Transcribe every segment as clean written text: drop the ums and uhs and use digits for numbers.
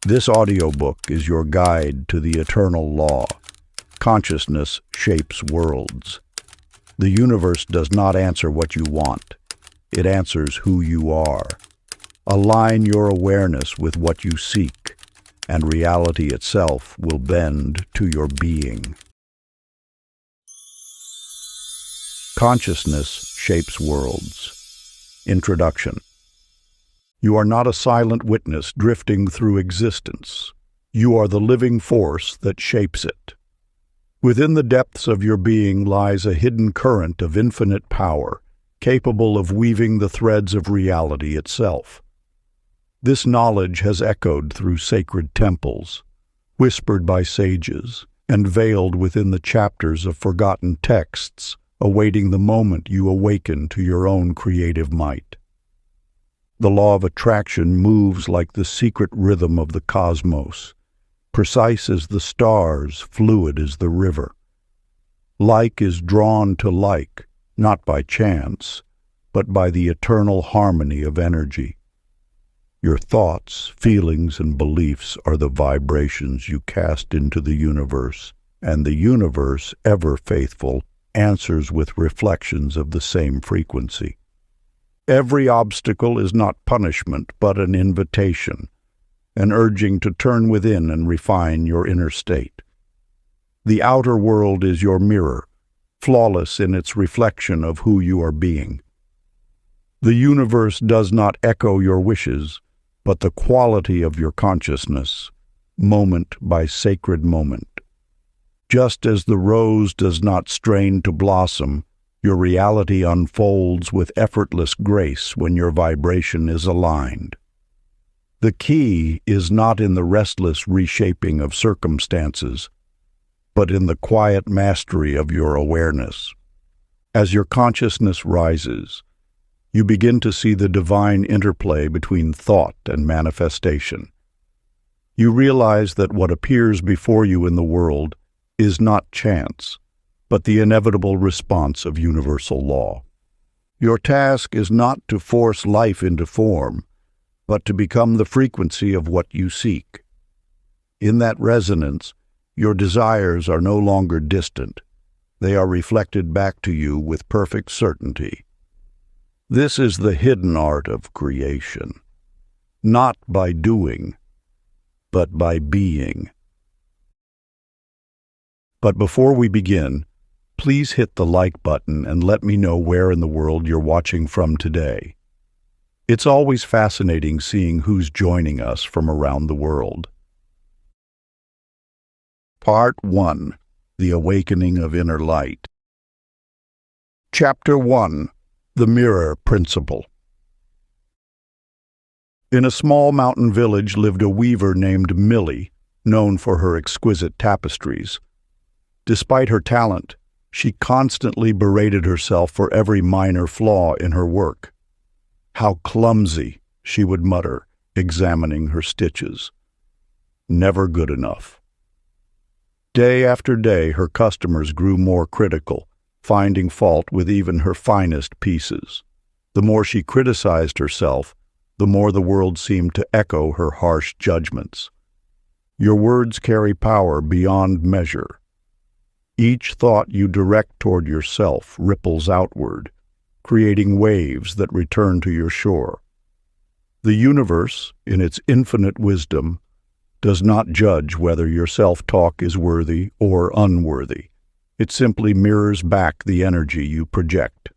This audiobook is your guide to the eternal law. Consciousness shapes worlds. The universe does not answer what you want. It answers who you are. Align your awareness with what you seek, and reality itself will bend to your being. Consciousness shapes worlds. Introduction. You are not a silent witness drifting through existence. You are the living force that shapes it. Within the depths of your being lies a hidden current of infinite power, capable of weaving the threads of reality itself. This knowledge has echoed through sacred temples, whispered by sages, and veiled within the chapters of forgotten texts, awaiting the moment you awaken to your own creative might. The law of attraction moves like the secret rhythm of the cosmos, precise as the stars, fluid as the river. Like is drawn to like, not by chance, but by the eternal harmony of energy. Your thoughts, feelings, and beliefs are the vibrations you cast into the universe, and the universe, ever faithful, answers with reflections of the same frequency. Every obstacle is not punishment, but an invitation, an urging to turn within and refine your inner state. The outer world is your mirror, flawless in its reflection of who you are being. The universe does not echo your wishes, but the quality of your consciousness, moment by sacred moment. Just as the rose does not strain to blossom, your reality unfolds with effortless grace when your vibration is aligned. The key is not in the restless reshaping of circumstances, but in the quiet mastery of your awareness. As your consciousness rises, you begin to see the divine interplay between thought and manifestation. You realize that what appears before you in the world is not chance, but the inevitable response of universal law. Your task is not to force life into form, but to become the frequency of what you seek. In that resonance, your desires are no longer distant. They are reflected back to you with perfect certainty. This is the hidden art of creation, not by doing, but by being. But before we begin, please hit the like button and let me know where in the world you're watching from today. It's always fascinating seeing who's joining us from around the world. Part 1. The Awakening of Inner Light. Chapter 1. The Mirror Principle. In a small mountain village lived a weaver named Millie, known for her exquisite tapestries. Despite her talent, she constantly berated herself for every minor flaw in her work. "How clumsy," she would mutter, examining her stitches. Never good enough. Day after day, her customers grew more critical, finding fault with even her finest pieces. The more she criticized herself, the more the world seemed to echo her harsh judgments. Your words carry power beyond measure. Each thought you direct toward yourself ripples outward, creating waves that return to your shore. The universe, in its infinite wisdom, does not judge whether your self-talk is worthy or unworthy. It simply mirrors back the energy you project.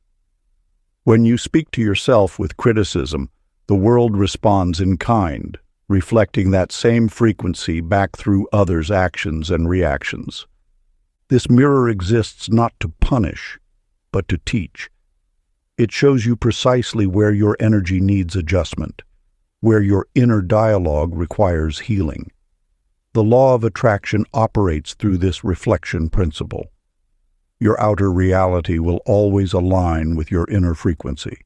When you speak to yourself with criticism, the world responds in kind, reflecting that same frequency back through others' actions and reactions. This mirror exists not to punish, but to teach. It shows you precisely where your energy needs adjustment, where your inner dialogue requires healing. The law of attraction operates through this reflection principle. Your outer reality will always align with your inner frequency.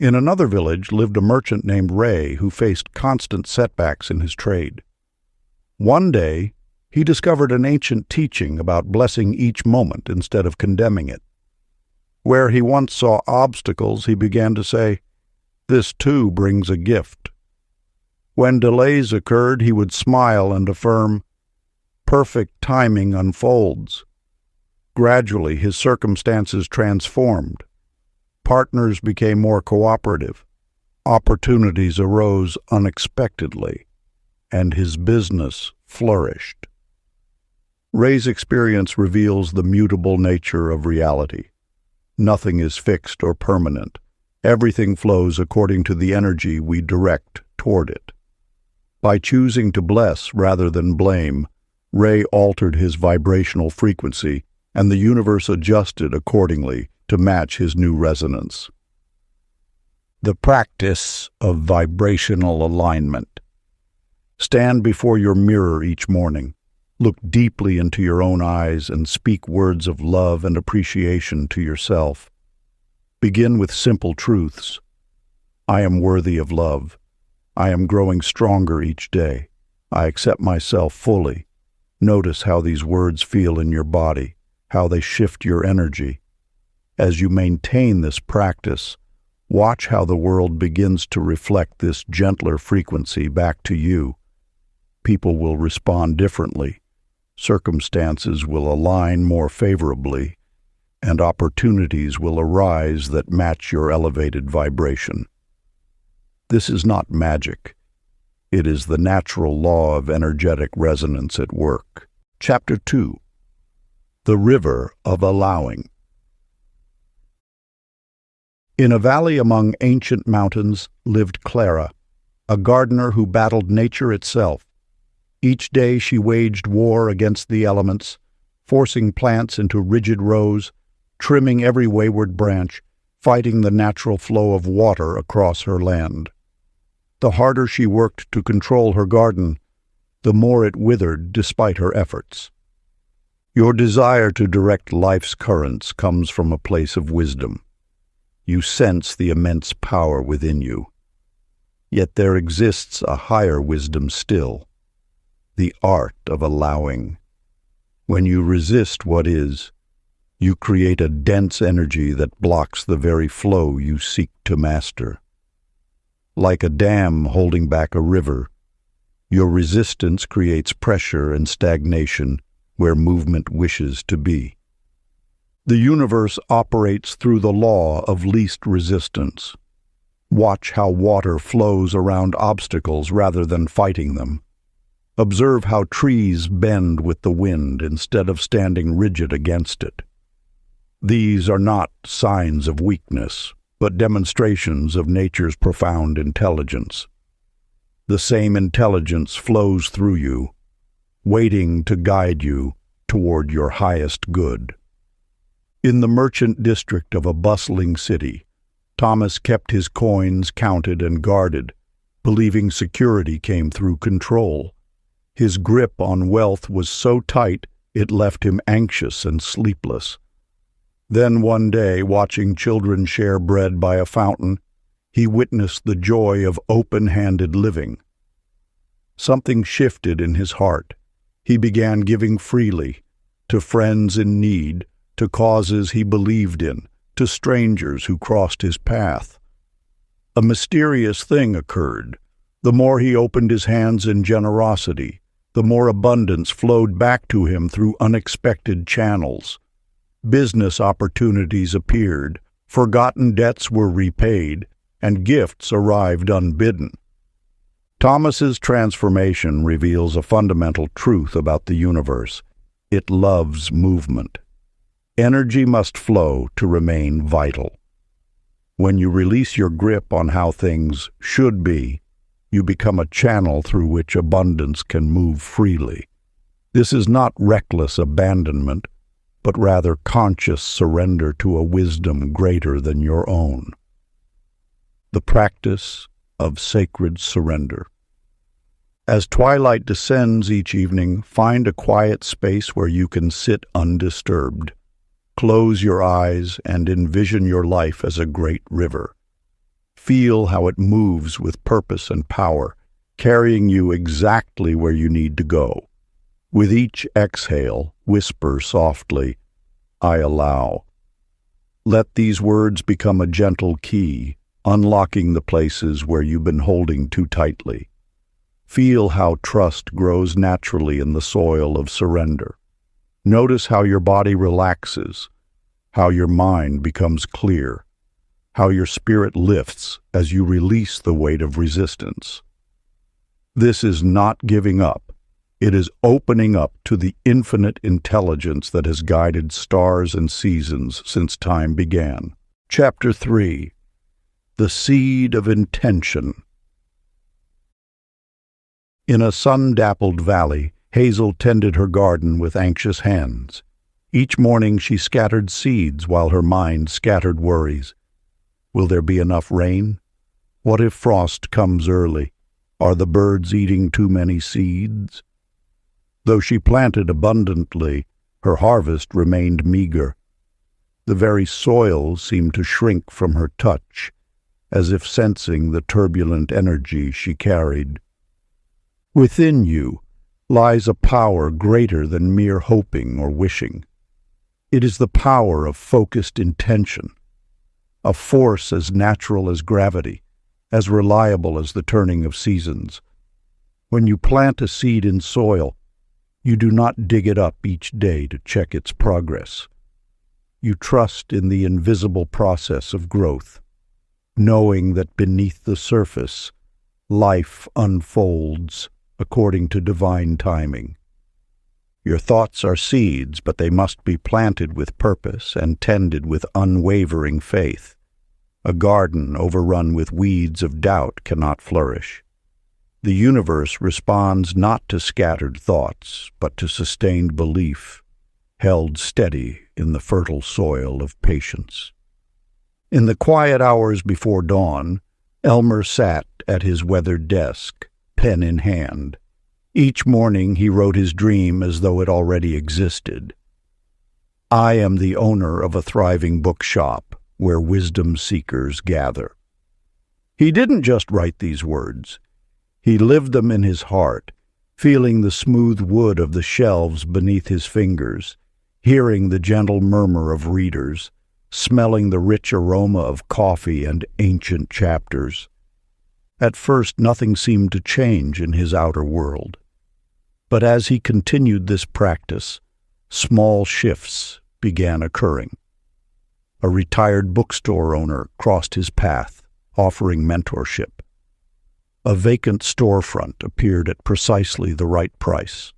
In another village lived a merchant named Ray who faced constant setbacks in his trade. One day, he discovered an ancient teaching about blessing each moment instead of condemning it. Where he once saw obstacles, he began to say, "This too brings a gift." When delays occurred, he would smile and affirm, "Perfect timing unfolds." Gradually, his circumstances transformed. Partners became more cooperative. Opportunities arose unexpectedly, and his business flourished. Ray's experience reveals the mutable nature of reality. Nothing is fixed or permanent. Everything flows according to the energy we direct toward it. By choosing to bless rather than blame, Ray altered his vibrational frequency, and the universe adjusted accordingly to match his new resonance. The practice of vibrational alignment. Stand before your mirror each morning. Look deeply into your own eyes and speak words of love and appreciation to yourself. Begin with simple truths. I am worthy of love. I am growing stronger each day. I accept myself fully. Notice how these words feel in your body, how they shift your energy. As you maintain this practice, watch how the world begins to reflect this gentler frequency back to you. People will respond differently. Circumstances will align more favorably, and opportunities will arise that match your elevated vibration. This is not magic. It is the natural law of energetic resonance at work. Chapter 2. The River of Allowing. In a valley among ancient mountains lived Clara, a gardener who battled nature itself. Each day she waged war against the elements, forcing plants into rigid rows, trimming every wayward branch, fighting the natural flow of water across her land. The harder she worked to control her garden, the more it withered despite her efforts. Your desire to direct life's currents comes from a place of wisdom. You sense the immense power within you. Yet there exists a higher wisdom still, the art of allowing. When you resist what is, you create a dense energy that blocks the very flow you seek to master. Like a dam holding back a river, your resistance creates pressure and stagnation where movement wishes to be. The universe operates through the law of least resistance. Watch how water flows around obstacles rather than fighting them. Observe how trees bend with the wind instead of standing rigid against it. These are not signs of weakness, but demonstrations of nature's profound intelligence. The same intelligence flows through you, waiting to guide you toward your highest good. In the merchant district of a bustling city, Thomas kept his coins counted and guarded, believing security came through control. His grip on wealth was so tight it left him anxious and sleepless. Then one day, watching children share bread by a fountain, he witnessed the joy of open-handed living. Something shifted in his heart. He began giving freely, to friends in need, to causes he believed in, to strangers who crossed his path. A mysterious thing occurred. The more he opened his hands in generosity, the more abundance flowed back to him through unexpected channels. Business opportunities appeared, forgotten debts were repaid, and gifts arrived unbidden. Thomas's transformation reveals a fundamental truth about the universe. It loves movement. Energy must flow to remain vital. When you release your grip on how things should be, you become a channel through which abundance can move freely. This is not reckless abandonment, but rather conscious surrender to a wisdom greater than your own. The practice of sacred surrender. As twilight descends each evening, find a quiet space where you can sit undisturbed. Close your eyes and envision your life as a great river. Feel how it moves with purpose and power, carrying you exactly where you need to go. With each exhale, whisper softly, "I allow." Let these words become a gentle key, unlocking the places where you've been holding too tightly. Feel how trust grows naturally in the soil of surrender. Notice how your body relaxes, how your mind becomes clear, how your spirit lifts as you release the weight of resistance. This is not giving up. It is opening up to the infinite intelligence that has guided stars and seasons since time began. Chapter 3. The Seed of Intention. In a sun-dappled valley, Hazel tended her garden with anxious hands. Each morning she scattered seeds while her mind scattered worries. Will there be enough rain? What if frost comes early? Are the birds eating too many seeds? Though she planted abundantly, her harvest remained meager. The very soil seemed to shrink from her touch, as if sensing the turbulent energy she carried. Within you lies a power greater than mere hoping or wishing. It is the power of focused intention, a force as natural as gravity, as reliable as the turning of seasons. When you plant a seed in soil, you do not dig it up each day to check its progress. You trust in the invisible process of growth, knowing that beneath the surface, life unfolds according to divine timing. Your thoughts are seeds, but they must be planted with purpose and tended with unwavering faith. A garden overrun with weeds of doubt cannot flourish. The universe responds not to scattered thoughts, but to sustained belief, held steady in the fertile soil of patience. In the quiet hours before dawn, Elmer sat at his weathered desk, pen in hand. Each morning he wrote his dream as though it already existed. I am the owner of a thriving bookshop where wisdom seekers gather. He didn't just write these words. He lived them in his heart, feeling the smooth wood of the shelves beneath his fingers, hearing the gentle murmur of readers, smelling the rich aroma of coffee and ancient chapters. At first, nothing seemed to change in his outer world. But as he continued this practice, small shifts began occurring. A retired bookstore owner crossed his path, offering mentorship. A vacant storefront appeared at precisely the right price.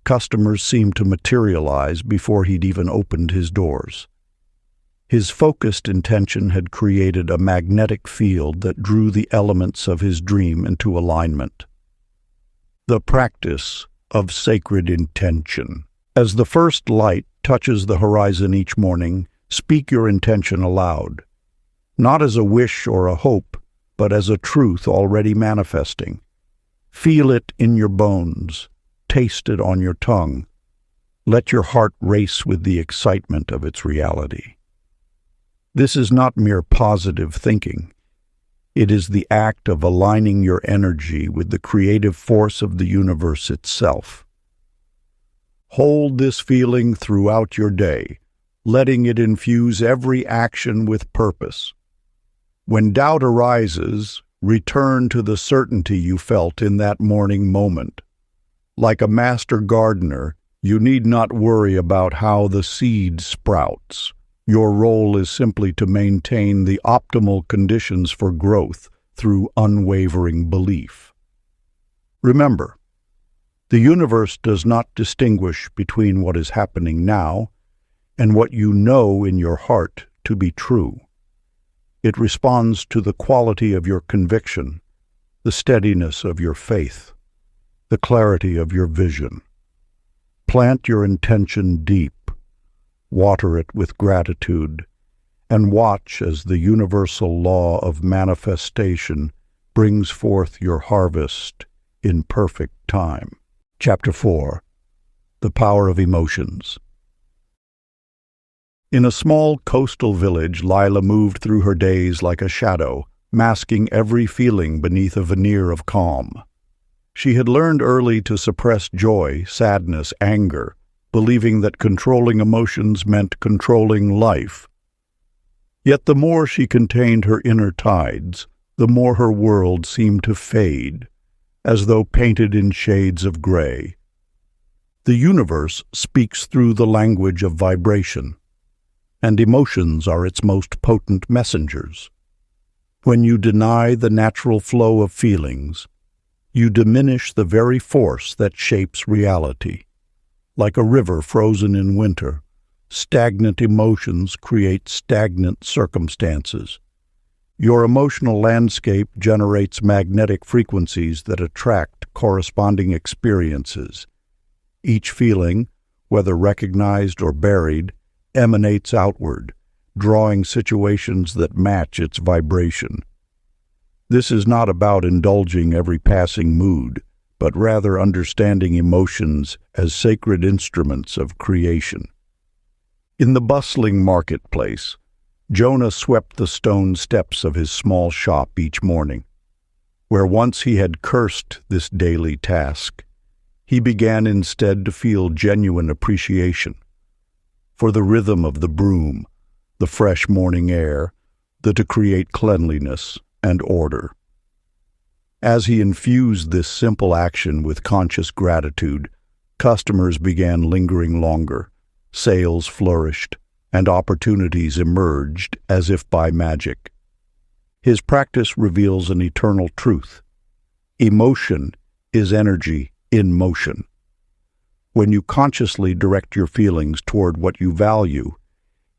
Customers seemed to materialize before he'd even opened his doors. His focused intention had created a magnetic field that drew the elements of his dream into alignment. The practice of sacred intention. As the first light touches the horizon each morning, speak your intention aloud, not as a wish or a hope, but as a truth already manifesting. Feel it in your bones, taste it on your tongue. Let your heart race with the excitement of its reality. This is not mere positive thinking. It is the act of aligning your energy with the creative force of the universe itself. Hold this feeling throughout your day, letting it infuse every action with purpose. When doubt arises, return to the certainty you felt in that morning moment. Like a master gardener, you need not worry about how the seed sprouts. Your role is simply to maintain the optimal conditions for growth through unwavering belief. Remember, the universe does not distinguish between what is happening now and what you know in your heart to be true. It responds to the quality of your conviction, the steadiness of your faith, the clarity of your vision. Plant your intention deep. Water it with gratitude, and watch as the universal law of manifestation brings forth your harvest in perfect time. Chapter 4. The Power of Emotions. In a small coastal village, Lila moved through her days like a shadow, masking every feeling beneath a veneer of calm. She had learned early to suppress joy, sadness, anger, believing that controlling emotions meant controlling life. Yet the more she contained her inner tides, the more her world seemed to fade, as though painted in shades of gray. The universe speaks through the language of vibration, and emotions are its most potent messengers. When you deny the natural flow of feelings, you diminish the very force that shapes reality. Like a river frozen in winter, stagnant emotions create stagnant circumstances. Your emotional landscape generates magnetic frequencies that attract corresponding experiences. Each feeling, whether recognized or buried, emanates outward, drawing situations that match its vibration. This is not about indulging every passing mood, but rather understanding emotions as sacred instruments of creation. In the bustling marketplace, Jonah swept the stone steps of his small shop each morning. Where once he had cursed this daily task, he began instead to feel genuine appreciation for the rhythm of the broom, the fresh morning air, to create cleanliness and order. As he infused this simple action with conscious gratitude, customers began lingering longer, sales flourished, and opportunities emerged as if by magic. His practice reveals an eternal truth. Emotion is energy in motion. When you consciously direct your feelings toward what you value,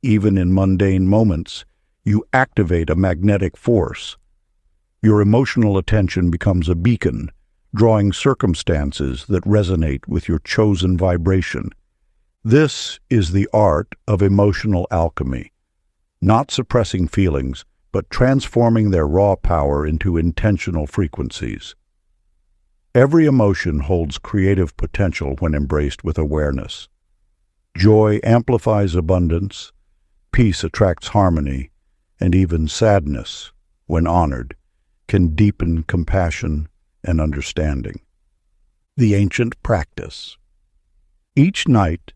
even in mundane moments, you activate a magnetic force. Your emotional attention becomes a beacon, drawing circumstances that resonate with your chosen vibration. This is the art of emotional alchemy, not suppressing feelings, but transforming their raw power into intentional frequencies. Every emotion holds creative potential when embraced with awareness. Joy amplifies abundance, peace attracts harmony, and even sadness, when honored, can deepen compassion and understanding. The ancient practice. Each night,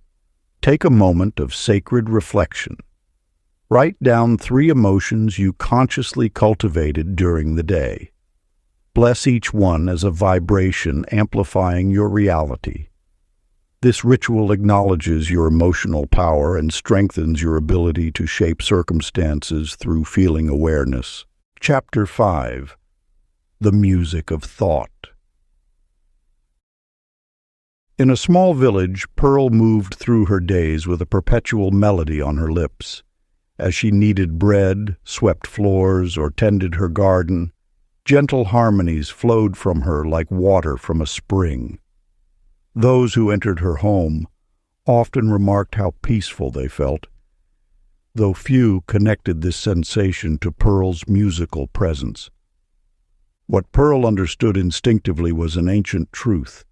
take a moment of sacred reflection. Write down 3 emotions you consciously cultivated during the day. Bless each one as a vibration amplifying your reality. This ritual acknowledges your emotional power and strengthens your ability to shape circumstances through feeling awareness. Chapter 5. The Music of Thought. In a small village, Pearl moved through her days with a perpetual melody on her lips. As she kneaded bread, swept floors, or tended her garden, gentle harmonies flowed from her like water from a spring. Those who entered her home often remarked how peaceful they felt, though few connected this sensation to Pearl's musical presence. What Pearl understood instinctively was an ancient truth.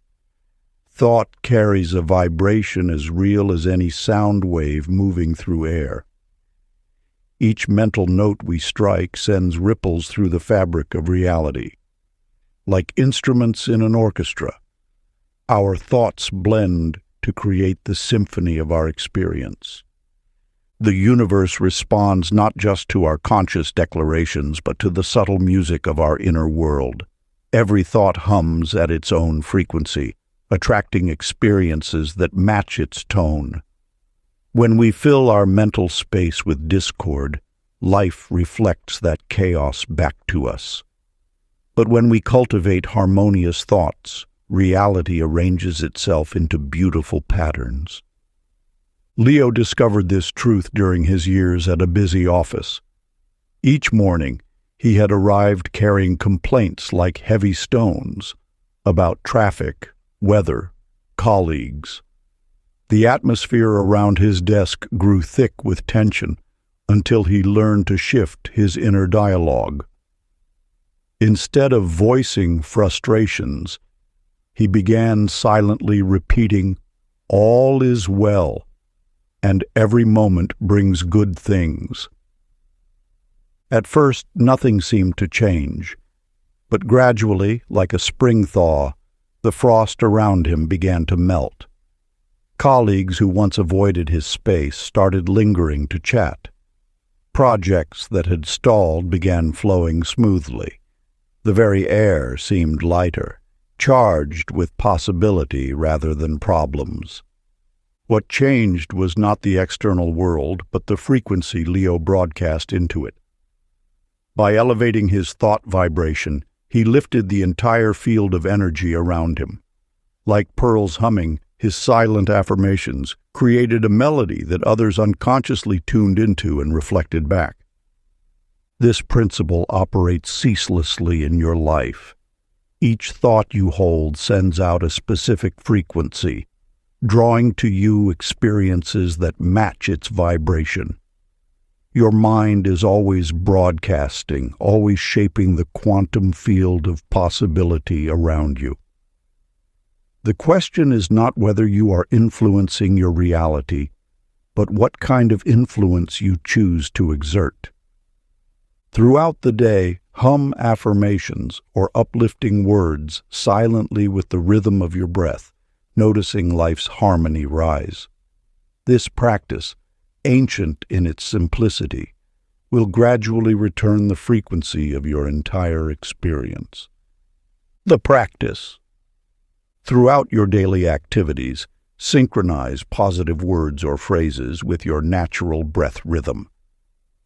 Thought carries a vibration as real as any sound wave moving through air. Each mental note we strike sends ripples through the fabric of reality. Like instruments in an orchestra, our thoughts blend to create the symphony of our experience. The universe responds not just to our conscious declarations, but to the subtle music of our inner world. Every thought hums at its own frequency, attracting experiences that match its tone. When we fill our mental space with discord, life reflects that chaos back to us. But when we cultivate harmonious thoughts, reality arranges itself into beautiful patterns. Leo discovered this truth during his years at a busy office. Each morning, he had arrived carrying complaints like heavy stones about traffic, weather, colleagues. The atmosphere around his desk grew thick with tension until he learned to shift his inner dialogue. Instead of voicing frustrations, he began silently repeating, "All is well, and every moment brings good things." At first, nothing seemed to change, but gradually, like a spring thaw, the frost around him began to melt. Colleagues who once avoided his space started lingering to chat. Projects that had stalled began flowing smoothly. The very air seemed lighter, charged with possibility rather than problems. What changed was not the external world, but the frequency Leo broadcast into it. By elevating his thought vibration, he lifted the entire field of energy around him. Like pearls humming, his silent affirmations created a melody that others unconsciously tuned into and reflected back. This principle operates ceaselessly in your life. Each thought you hold sends out a specific frequency, drawing to you experiences that match its vibration. Your mind is always broadcasting, always shaping the quantum field of possibility around you. The question is not whether you are influencing your reality, but what kind of influence you choose to exert. Throughout the day, hum affirmations or uplifting words silently with the rhythm of your breath, noticing life's harmony rise. This practice, ancient in its simplicity, will gradually return the frequency of your entire experience. The practice. Throughout your daily activities, synchronize positive words or phrases with your natural breath rhythm.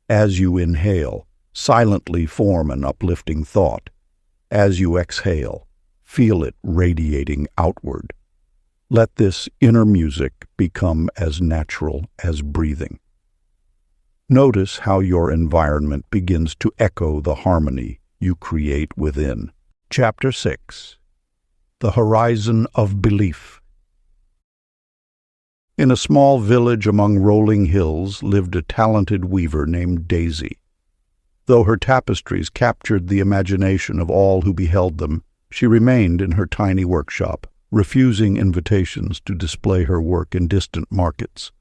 As you inhale, silently form an uplifting thought. As you exhale, feel it radiating outward. Let this inner music become as natural as breathing. Notice how your environment begins to echo the harmony you create within. Chapter 6. The Horizon of Belief. In a small village among rolling hills lived a talented weaver named Daisy. Though her tapestries captured the imagination of all who beheld them, she remained in her tiny workshop, refusing invitations to display her work in distant markets.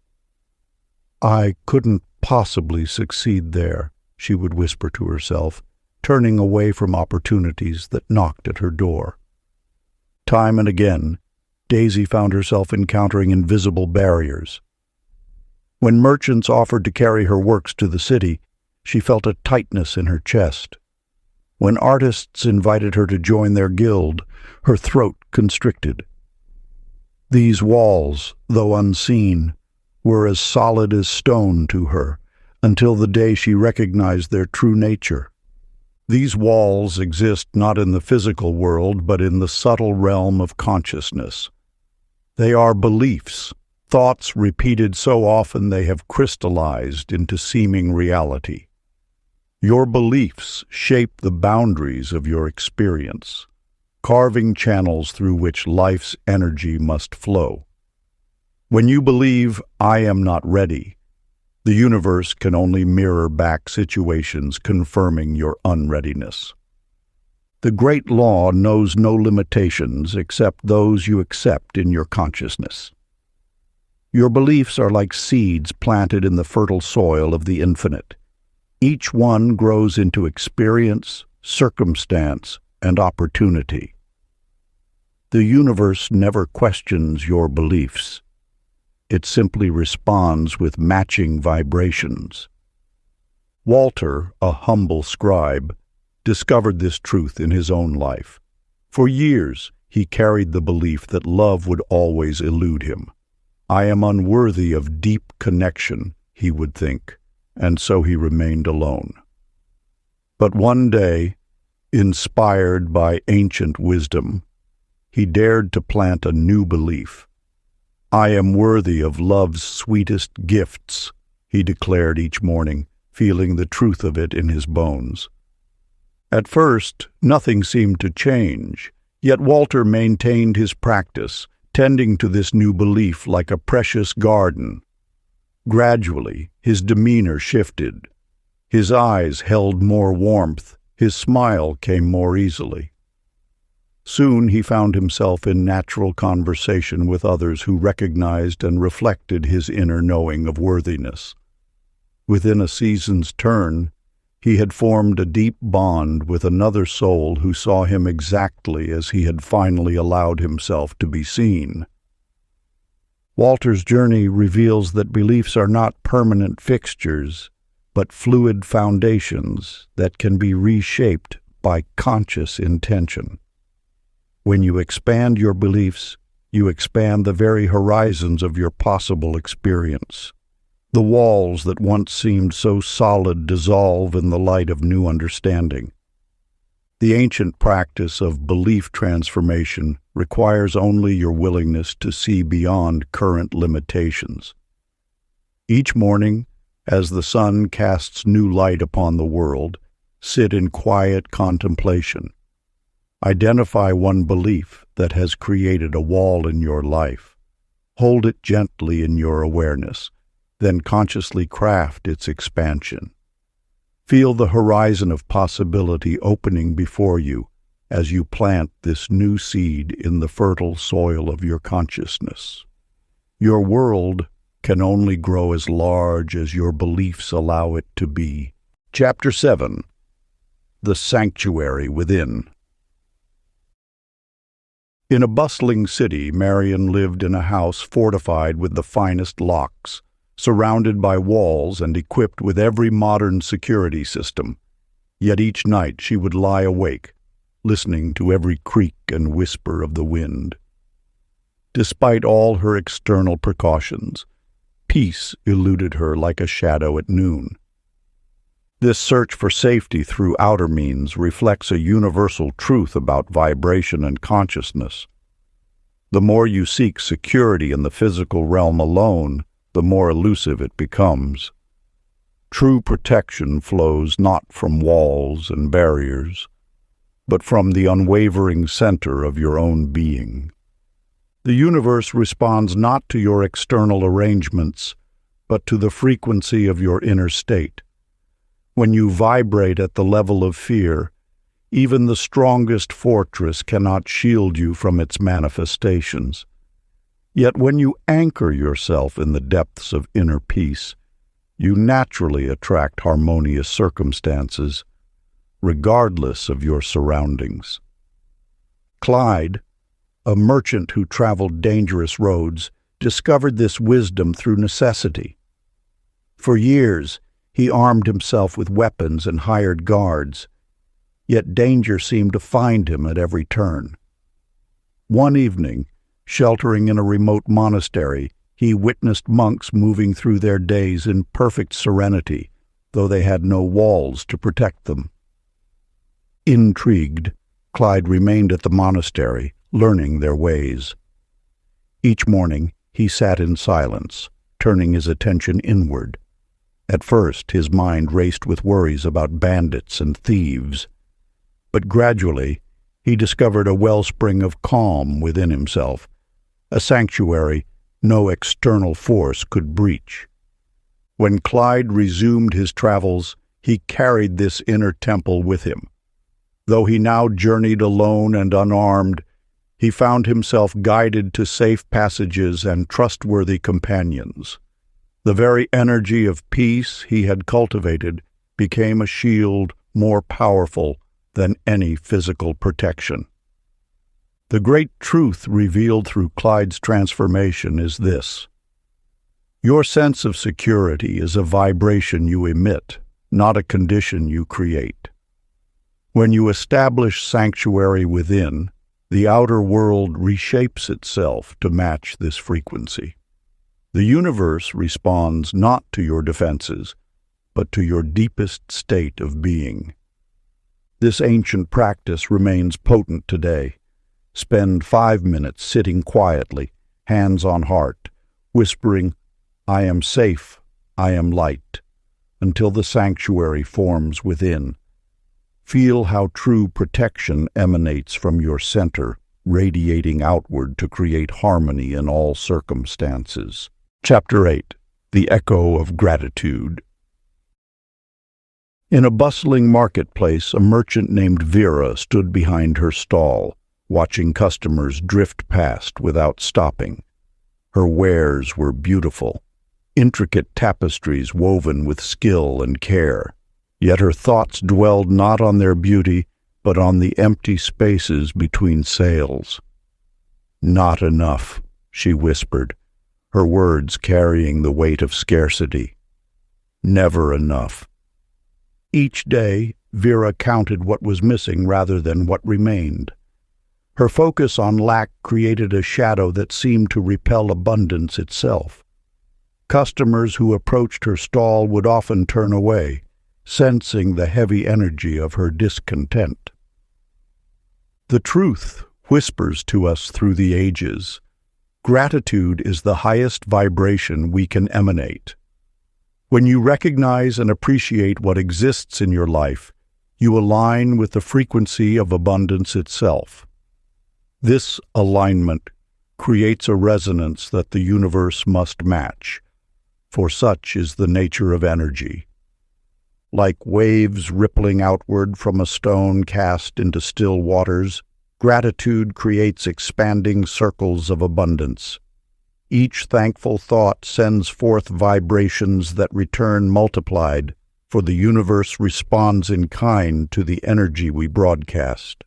"I couldn't possibly succeed there," she would whisper to herself, turning away from opportunities that knocked at her door. Time and again, Daisy found herself encountering invisible barriers. When merchants offered to carry her works to the city, she felt a tightness in her chest. When artists invited her to join their guild, her throat constricted. These walls, though unseen, were as solid as stone to her, until the day she recognized their true nature. These walls exist not in the physical world, but in the subtle realm of consciousness. They are beliefs, thoughts repeated so often they have crystallized into seeming reality. Your beliefs shape the boundaries of your experience, carving channels through which life's energy must flow. When you believe, "I am not ready," the universe can only mirror back situations confirming your unreadiness. The great law knows no limitations except those you accept in your consciousness. Your beliefs are like seeds planted in the fertile soil of the infinite. Each one grows into experience, circumstance, and opportunity. The universe never questions your beliefs. It simply responds with matching vibrations. Walter, a humble scribe, discovered this truth in his own life. For years, he carried the belief that love would always elude him. "I am unworthy of deep connection," he would think, and so he remained alone. But one day, inspired by ancient wisdom, he dared to plant a new belief. "I am worthy of love's sweetest gifts," he declared each morning, feeling the truth of it in his bones. At first, nothing seemed to change, yet Walter maintained his practice, tending to this new belief like a precious garden. Gradually, his demeanor shifted. His eyes held more warmth, his smile came more easily. Soon he found himself in natural conversation with others who recognized and reflected his inner knowing of worthiness. Within a season's turn, he had formed a deep bond with another soul who saw him exactly as he had finally allowed himself to be seen. Walter's journey reveals that beliefs are not permanent fixtures, but fluid foundations that can be reshaped by conscious intention. When you expand your beliefs, you expand the very horizons of your possible experience. The walls that once seemed so solid dissolve in the light of new understanding. The ancient practice of belief transformation requires only your willingness to see beyond current limitations. Each morning, as the sun casts new light upon the world, sit in quiet contemplation. Identify one belief that has created a wall in your life. Hold it gently in your awareness, then consciously craft its expansion. Feel the horizon of possibility opening before you as you plant this new seed in the fertile soil of your consciousness. Your world can only grow as large as your beliefs allow it to be. Chapter 7. The Sanctuary Within. In a bustling city, Marion lived in a house fortified with the finest locks, surrounded by walls and equipped with every modern security system. Yet each night she would lie awake, listening to every creak and whisper of the wind. Despite all her external precautions, peace eluded her like a shadow at noon. This search for safety through outer means reflects a universal truth about vibration and consciousness. The more you seek security in the physical realm alone, the more elusive it becomes. True protection flows not from walls and barriers, but from the unwavering center of your own being. The universe responds not to your external arrangements, but to the frequency of your inner state. When you vibrate at the level of fear, even the strongest fortress cannot shield you from its manifestations. Yet when you anchor yourself in the depths of inner peace, you naturally attract harmonious circumstances, regardless of your surroundings. Clyde, a merchant who traveled dangerous roads, discovered this wisdom through necessity. For years, he armed himself with weapons and hired guards, yet danger seemed to find him at every turn. One evening, sheltering in a remote monastery, he witnessed monks moving through their days in perfect serenity, though they had no walls to protect them. Intrigued, Clyde remained at the monastery, learning their ways. Each morning, he sat in silence, turning his attention inward. At first, his mind raced with worries about bandits and thieves, but gradually, he discovered a wellspring of calm within himself, a sanctuary no external force could breach. When Clyde resumed his travels, he carried this inner temple with him. Though he now journeyed alone and unarmed, he found himself guided to safe passages and trustworthy companions. The very energy of peace he had cultivated became a shield more powerful than any physical protection. The great truth revealed through Clyde's transformation is this: your sense of security is a vibration you emit, not a condition you create. When you establish sanctuary within, the outer world reshapes itself to match this frequency. The universe responds not to your defenses, but to your deepest state of being. This ancient practice remains potent today. Spend 5 minutes sitting quietly, hands on heart, whispering, "I am safe, I am light," until the sanctuary forms within. Feel how true protection emanates from your center, radiating outward to create harmony in all circumstances. Chapter 8. The Echo of Gratitude. In a bustling marketplace, a merchant named Vera stood behind her stall, watching customers drift past without stopping. Her wares were beautiful, intricate tapestries woven with skill and care. Yet her thoughts dwelled not on their beauty, but on the empty spaces between sales. "Not enough," she whispered, her words carrying the weight of scarcity. "Never enough." Each day, Vera counted what was missing rather than what remained. Her focus on lack created a shadow that seemed to repel abundance itself. Customers who approached her stall would often turn away, sensing the heavy energy of her discontent. The truth whispers to us through the ages. Gratitude is the highest vibration we can emanate. When you recognize and appreciate what exists in your life, you align with the frequency of abundance itself. This alignment creates a resonance that the universe must match, for such is the nature of energy. Like waves rippling outward from a stone cast into still waters, gratitude creates expanding circles of abundance. Each thankful thought sends forth vibrations that return multiplied, for the universe responds in kind to the energy we broadcast.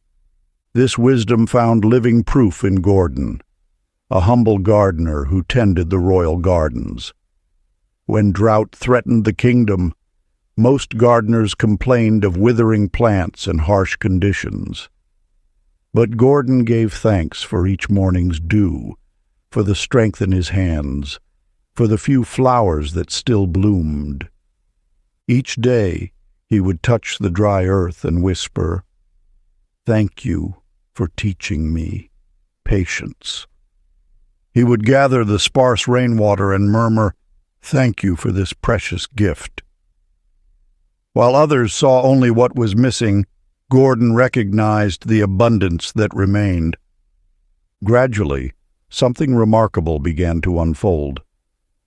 This wisdom found living proof in Gordon, a humble gardener who tended the royal gardens. When drought threatened the kingdom, most gardeners complained of withering plants and harsh conditions. But Gordon gave thanks for each morning's dew, for the strength in his hands, for the few flowers that still bloomed. Each day he would touch the dry earth and whisper, "Thank you for teaching me patience." He would gather the sparse rainwater and murmur, "Thank you for this precious gift." While others saw only what was missing, Gordon recognized the abundance that remained. Gradually, something remarkable began to unfold.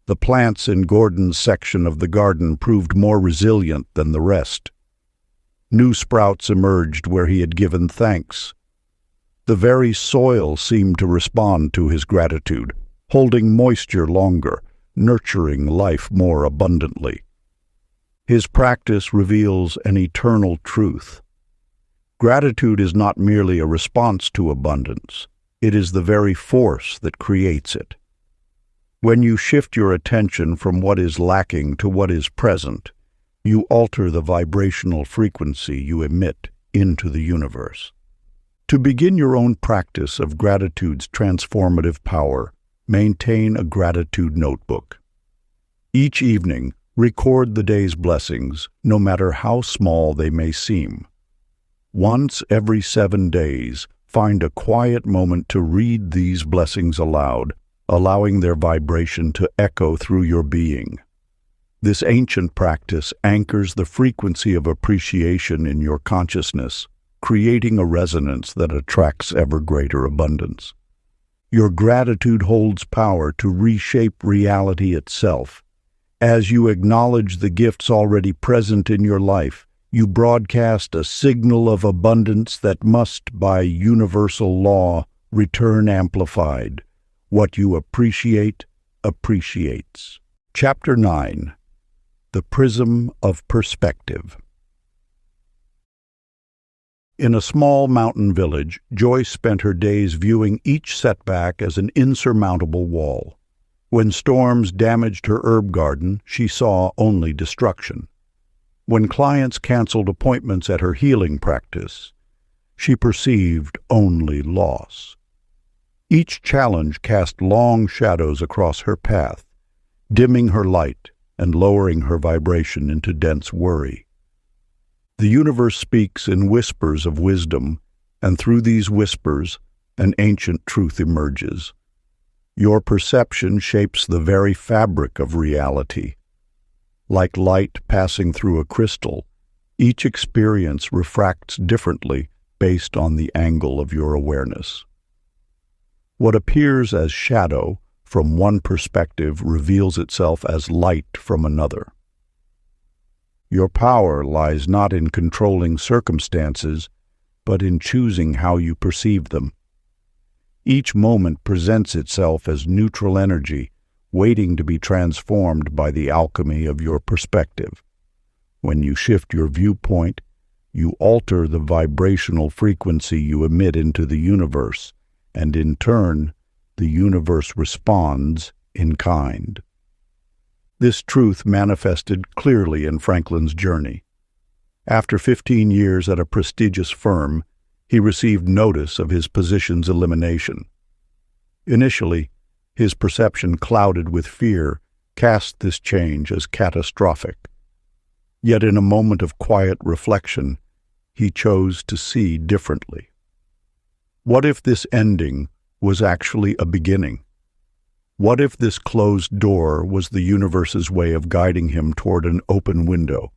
The plants in Gordon's section of the garden proved more resilient than the rest. New sprouts emerged where he had given thanks. The very soil seemed to respond to his gratitude, holding moisture longer, nurturing life more abundantly. His practice reveals an eternal truth. Gratitude is not merely a response to abundance. It is the very force that creates it. When you shift your attention from what is lacking to what is present, you alter the vibrational frequency you emit into the universe. To begin your own practice of gratitude's transformative power, maintain a gratitude notebook. Each evening, record the day's blessings, no matter how small they may seem. Once every 7 days, find a quiet moment to read these blessings aloud, allowing their vibration to echo through your being. This ancient practice anchors the frequency of appreciation in your consciousness, creating a resonance that attracts ever greater abundance. Your gratitude holds power to reshape reality itself. As you acknowledge the gifts already present in your life, you broadcast a signal of abundance that must, by universal law, return amplified. What you appreciate, appreciates. Chapter 9. The Prism of Perspective. In a small mountain village, Joyce spent her days viewing each setback as an insurmountable wall. When storms damaged her herb garden, she saw only destruction. When clients canceled appointments at her healing practice, she perceived only loss. Each challenge cast long shadows across her path, dimming her light and lowering her vibration into dense worry. The universe speaks in whispers of wisdom, and through these whispers, an ancient truth emerges. Your perception shapes the very fabric of reality. Like light passing through a crystal, each experience refracts differently based on the angle of your awareness. What appears as shadow from one perspective reveals itself as light from another. Your power lies not in controlling circumstances, but in choosing how you perceive them. Each moment presents itself as neutral energy, waiting to be transformed by the alchemy of your perspective. When you shift your viewpoint, you alter the vibrational frequency you emit into the universe, and in turn, the universe responds in kind. This truth manifested clearly in Franklin's journey. After 15 years at a prestigious firm, he received notice of his position's elimination. Initially, his perception, clouded with fear, cast this change as catastrophic. Yet in a moment of quiet reflection, he chose to see differently. What if this ending was actually a beginning? What if this closed door was the universe's way of guiding him toward an open window?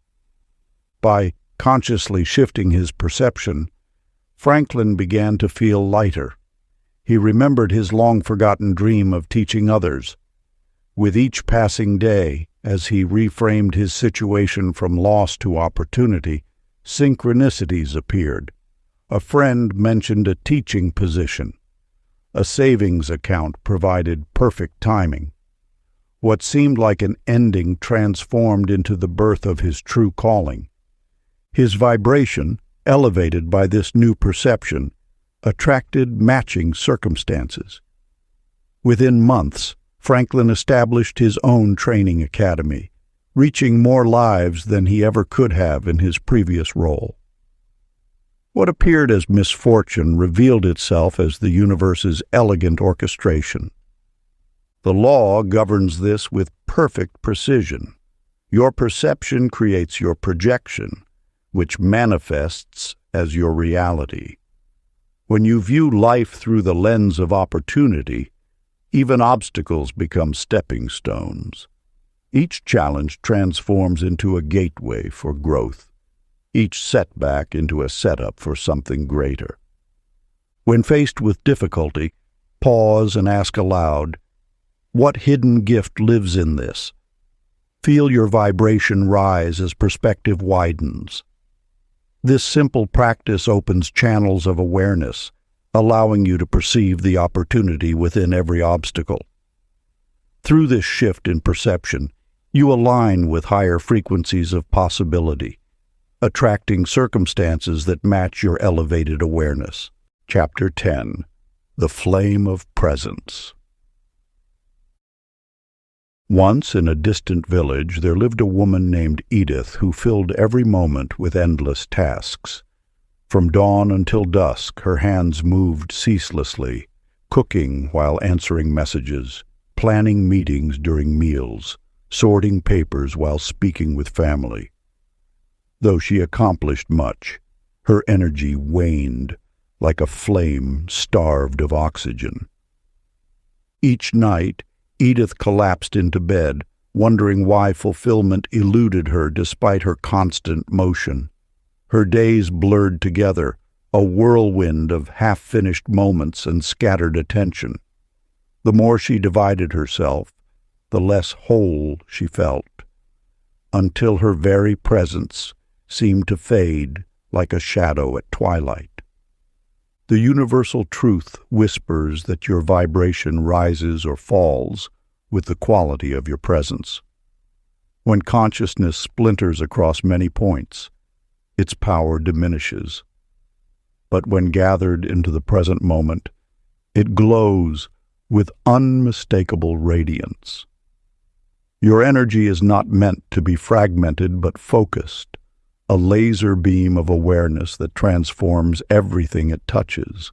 By consciously shifting his perception, Franklin began to feel lighter. He remembered his long-forgotten dream of teaching others. With each passing day, as he reframed his situation from loss to opportunity, synchronicities appeared. A friend mentioned a teaching position. A savings account provided perfect timing. What seemed like an ending transformed into the birth of his true calling. His vibration, elevated by this new perception, attracted matching circumstances. Within months, Franklin established his own training academy, reaching more lives than he ever could have in his previous role. What appeared as misfortune revealed itself as the universe's elegant orchestration. The law governs this with perfect precision. Your perception creates your projection, which manifests as your reality. When you view life through the lens of opportunity, even obstacles become stepping stones. Each challenge transforms into a gateway for growth, each setback into a setup for something greater. When faced with difficulty, pause and ask aloud, what hidden gift lives in this? Feel your vibration rise as perspective widens. This simple practice opens channels of awareness, allowing you to perceive the opportunity within every obstacle. Through this shift in perception, you align with higher frequencies of possibility, attracting circumstances that match your elevated awareness. Chapter 10. The Flame of Presence. Once in a distant village there lived a woman named Edith who filled every moment with endless tasks. From dawn until dusk her hands moved ceaselessly, cooking while answering messages, planning meetings during meals, sorting papers while speaking with family. Though she accomplished much, her energy waned like a flame starved of oxygen. Each night, Edith collapsed into bed, wondering why fulfillment eluded her despite her constant motion. Her days blurred together, a whirlwind of half-finished moments and scattered attention. The more she divided herself, the less whole she felt, until her very presence seemed to fade like a shadow at twilight. The universal truth whispers that your vibration rises or falls with the quality of your presence. When consciousness splinters across many points, its power diminishes. But when gathered into the present moment, it glows with unmistakable radiance. Your energy is not meant to be fragmented but focused, a laser beam of awareness that transforms everything it touches.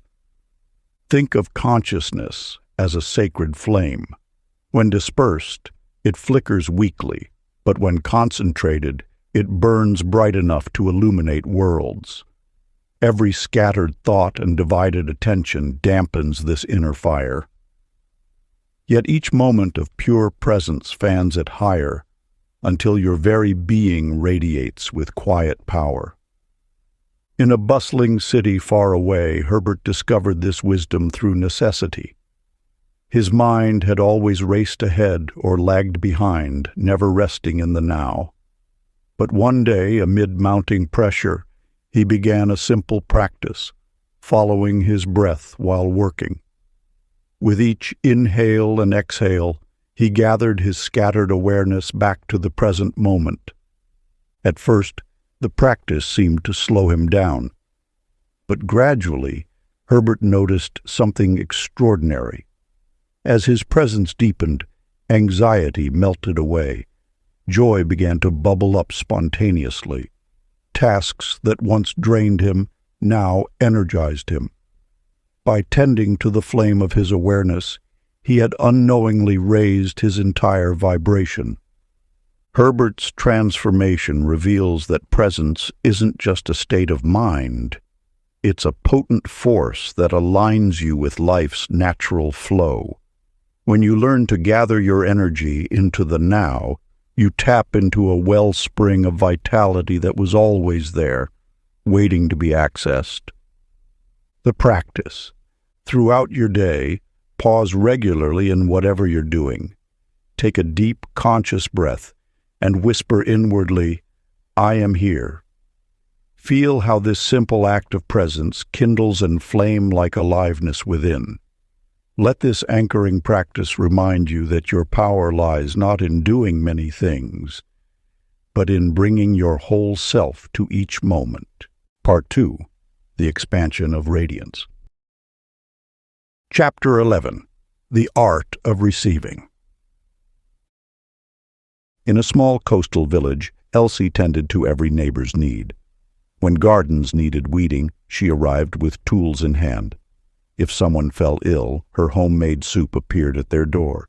Think of consciousness as a sacred flame. When dispersed, it flickers weakly, but when concentrated, it burns bright enough to illuminate worlds. Every scattered thought and divided attention dampens this inner fire. Yet each moment of pure presence fans it higher, until your very being radiates with quiet power. In a bustling city far away, Herbert discovered this wisdom through necessity. His mind had always raced ahead or lagged behind, never resting in the now. But one day, amid mounting pressure, he began a simple practice, following his breath while working. With each inhale and exhale, he gathered his scattered awareness back to the present moment. At first, the practice seemed to slow him down. But gradually, Herbert noticed something extraordinary. As his presence deepened, anxiety melted away. Joy began to bubble up spontaneously. Tasks that once drained him now energized him. By tending to the flame of his awareness, he had unknowingly raised his entire vibration. Herbert's transformation reveals that presence isn't just a state of mind. It's a potent force that aligns you with life's natural flow. When you learn to gather your energy into the now, you tap into a wellspring of vitality that was always there, waiting to be accessed. The practice. Throughout your day, pause regularly in whatever you're doing. Take a deep, conscious breath and whisper inwardly, "I am here." Feel how this simple act of presence kindles and flame like aliveness within. Let this anchoring practice remind you that your power lies not in doing many things, but in bringing your whole self to each moment. Part 2. The Expansion of Radiance. Chapter 11. The Art of Receiving. In a small coastal village, Elsie tended to every neighbor's need. When gardens needed weeding, she arrived with tools in hand. If someone fell ill, her homemade soup appeared at their door.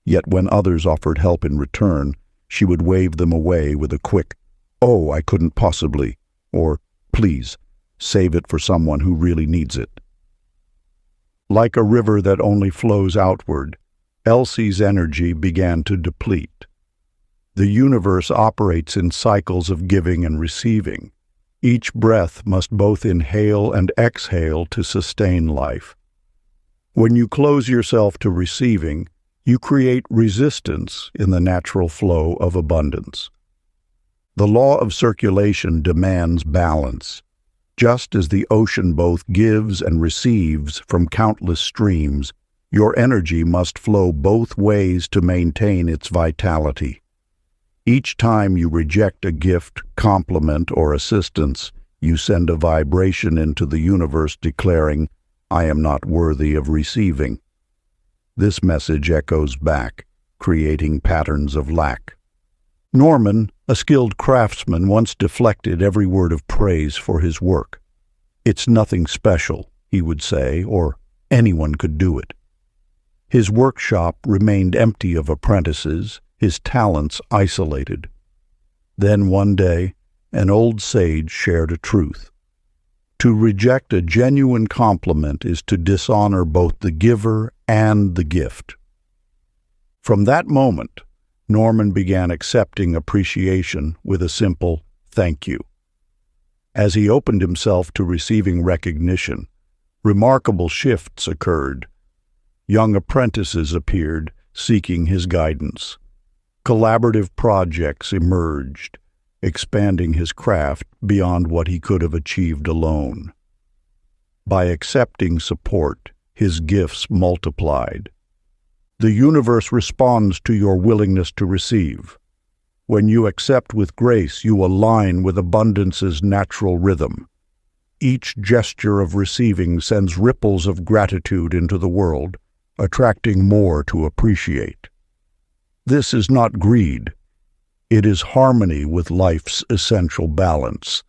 Yet when others offered help in return, she would wave them away with a quick, "Oh, I couldn't possibly," or "Please, save it for someone who really needs it." Like a river that only flows outward, Elsie's energy began to deplete. The universe operates in cycles of giving and receiving. Each breath must both inhale and exhale to sustain life. When you close yourself to receiving, you create resistance in the natural flow of abundance. The law of circulation demands balance. Just as the ocean both gives and receives from countless streams, your energy must flow both ways to maintain its vitality. Each time you reject a gift, compliment, or assistance, you send a vibration into the universe declaring, "I am not worthy of receiving." This message echoes back, creating patterns of lack. Norman, a skilled craftsman, once deflected every word of praise for his work. "It's nothing special," he would say, or "anyone could do it." His workshop remained empty of apprentices, his talents isolated. Then one day, an old sage shared a truth. To reject a genuine compliment is to dishonor both the giver and the gift. From that moment, Norman began accepting appreciation with a simple "thank you." As he opened himself to receiving recognition, remarkable shifts occurred. Young apprentices appeared, seeking his guidance. Collaborative projects emerged, expanding his craft beyond what he could have achieved alone. By accepting support, his gifts multiplied. The universe responds to your willingness to receive. When you accept with grace, you align with abundance's natural rhythm. Each gesture of receiving sends ripples of gratitude into the world, attracting more to appreciate. This is not greed. It is harmony with life's essential balance.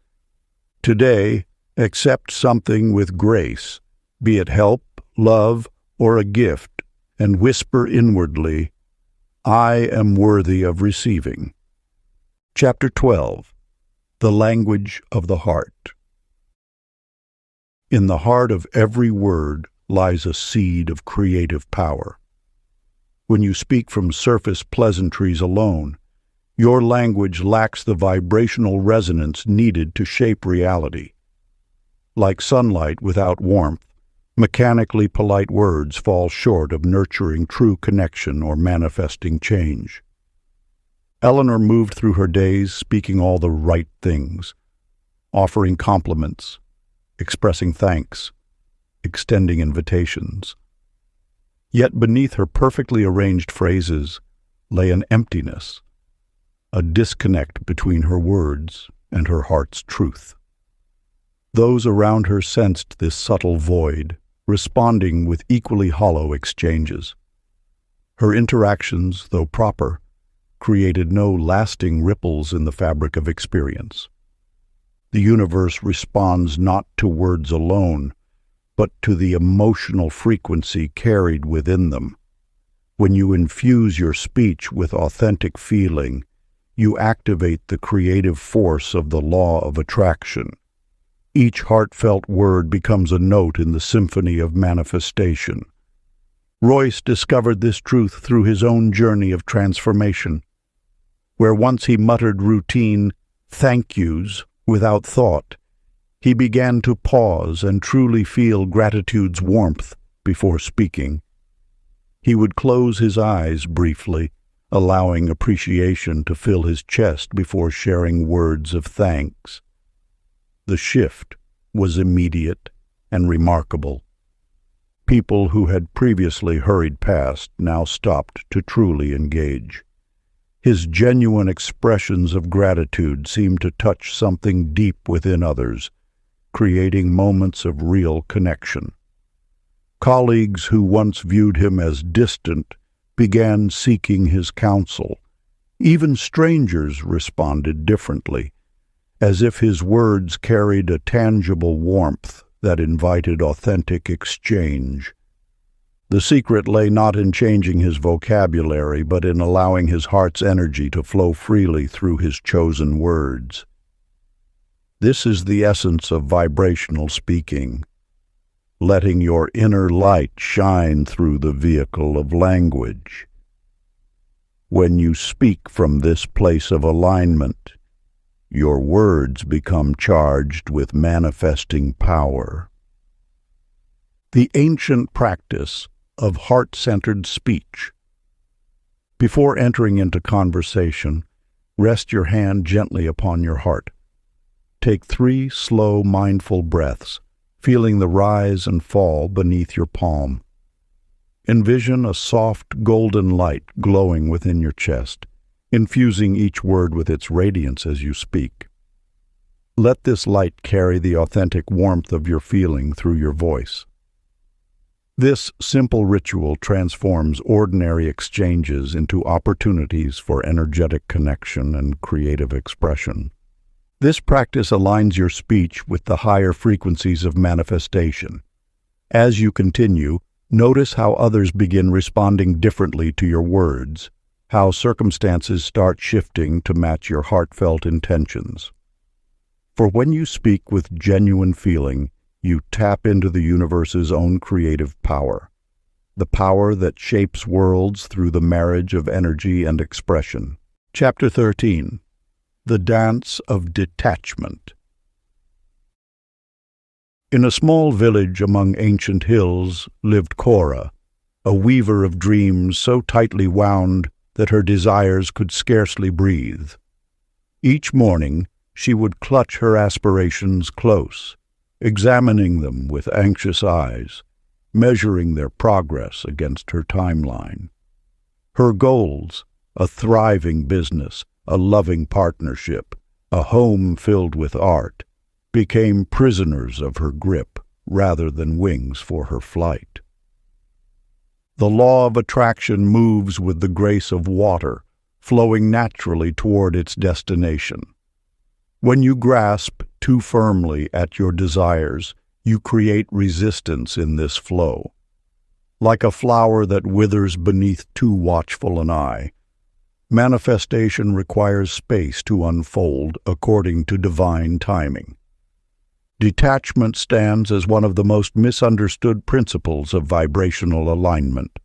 Today, accept something with grace, be it help, love, or a gift, and whisper inwardly, "I am worthy of receiving." Chapter 12. The Language of the Heart. In the heart of every word lies a seed of creative power. When you speak from surface pleasantries alone, your language lacks the vibrational resonance needed to shape reality. Like sunlight without warmth, mechanically polite words fall short of nurturing true connection or manifesting change. Eleanor moved through her days speaking all the right things, offering compliments, expressing thanks, extending invitations. Yet beneath her perfectly arranged phrases lay an emptiness, a disconnect between her words and her heart's truth. Those around her sensed this subtle void, responding with equally hollow exchanges. Her interactions, though proper, created no lasting ripples in the fabric of experience. The universe responds not to words alone, but to the emotional frequency carried within them. When you infuse your speech with authentic feeling, you activate the creative force of the law of attraction. Each heartfelt word becomes a note in the symphony of manifestation. Royce discovered this truth through his own journey of transformation. Where once he muttered routine thank yous without thought, he began to pause and truly feel gratitude's warmth before speaking. He would close his eyes briefly, allowing appreciation to fill his chest before sharing words of thanks. The shift was immediate and remarkable. People who had previously hurried past now stopped to truly engage. His genuine expressions of gratitude seemed to touch something deep within others, creating moments of real connection. Colleagues who once viewed him as distant began seeking his counsel. Even strangers responded differently, as if his words carried a tangible warmth that invited authentic exchange. The secret lay not in changing his vocabulary, but in allowing his heart's energy to flow freely through his chosen words. This is the essence of vibrational speaking, letting your inner light shine through the vehicle of language. When you speak from this place of alignment, your words become charged with manifesting power. The ancient practice of heart-centered speech. Before entering into conversation, rest your hand gently upon your heart. Take 3 slow, mindful breaths, feeling the rise and fall beneath your palm. Envision a soft golden light glowing within your chest, infusing each word with its radiance as you speak. Let this light carry the authentic warmth of your feeling through your voice. This simple ritual transforms ordinary exchanges into opportunities for energetic connection and creative expression. This practice aligns your speech with the higher frequencies of manifestation. As you continue, notice how others begin responding differently to your words, how circumstances start shifting to match your heartfelt intentions. For when you speak with genuine feeling, you tap into the universe's own creative power, the power that shapes worlds through the marriage of energy and expression. Chapter 13. The Dance of Detachment. In a small village among ancient hills lived Cora, a weaver of dreams so tightly wound that her desires could scarcely breathe. Each morning she would clutch her aspirations close, examining them with anxious eyes, measuring their progress against her timeline. Her goals, a thriving business, a loving partnership, a home filled with art, became prisoners of her grip rather than wings for her flight. The law of attraction moves with the grace of water, flowing naturally toward its destination. When you grasp too firmly at your desires, you create resistance in this flow. Like a flower that withers beneath too watchful an eye, manifestation requires space to unfold according to divine timing. Detachment stands as one of the most misunderstood principles of vibrational alignment.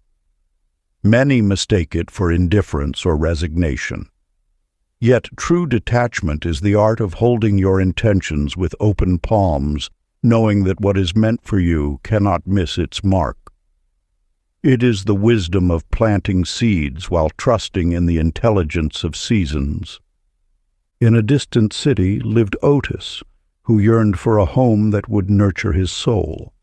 Many mistake it for indifference or resignation. Yet true detachment is the art of holding your intentions with open palms, knowing that what is meant for you cannot miss its mark. It is the wisdom of planting seeds while trusting in the intelligence of seasons. In a distant city lived Otis, who yearned for a home that would nurture his soul.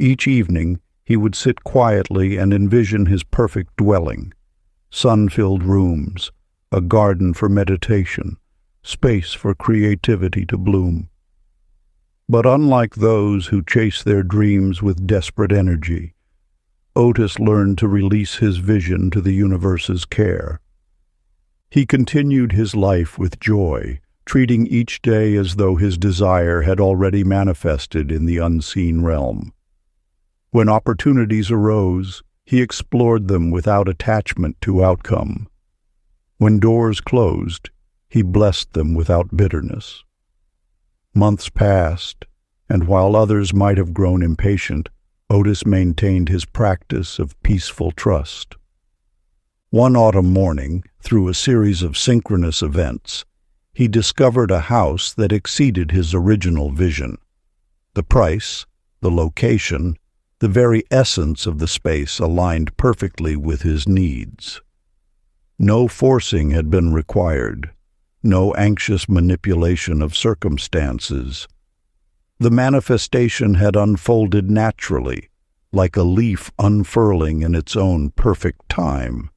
Each evening he would sit quietly and envision his perfect dwelling, sun-filled rooms, a garden for meditation, space for creativity to bloom. But unlike those who chase their dreams with desperate energy, Otis learned to release his vision to the universe's care. He continued his life with joy, treating each day as though his desire had already manifested in the unseen realm. When opportunities arose, he explored them without attachment to outcome. When doors closed, he blessed them without bitterness. Months passed, and while others might have grown impatient, Otis maintained his practice of peaceful trust. One autumn morning, through a series of synchronous events, he discovered a house that exceeded his original vision. The price, the location, the very essence of the space aligned perfectly with his needs. No forcing had been required, no anxious manipulation of circumstances. The manifestation had unfolded naturally, like a leaf unfurling in its own perfect time.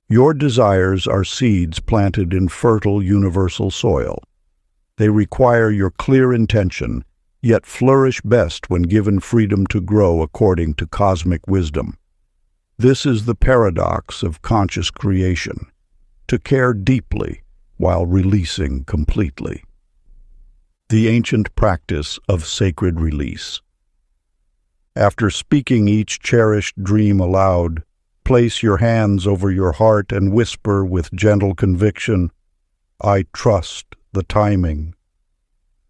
Your desires are seeds planted in fertile universal soil. They require your clear intention, yet flourish best when given freedom to grow according to cosmic wisdom. This is the paradox of conscious creation, to care deeply while releasing completely. The ancient practice of sacred release. After speaking each cherished dream aloud, place your hands over your heart and whisper with gentle conviction, "I trust the timing."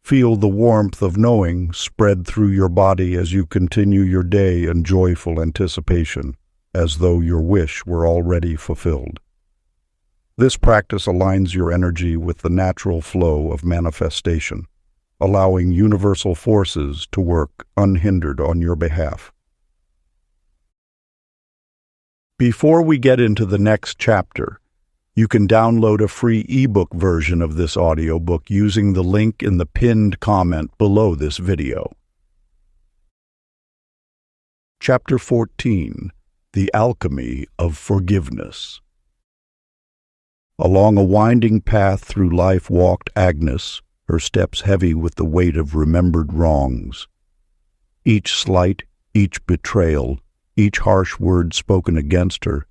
Feel the warmth of knowing spread through your body as you continue your day in joyful anticipation, as though your wish were already fulfilled. This practice aligns your energy with the natural flow of manifestation, allowing universal forces to work unhindered on your behalf. Before we get into the next chapter, you can download a free ebook version of this audiobook using the link in the pinned comment below this video. Chapter 14. The Alchemy of Forgiveness. Along a winding path through life walked Agnes, her steps heavy with the weight of remembered wrongs. Each slight, each betrayal, each harsh word spoken against her,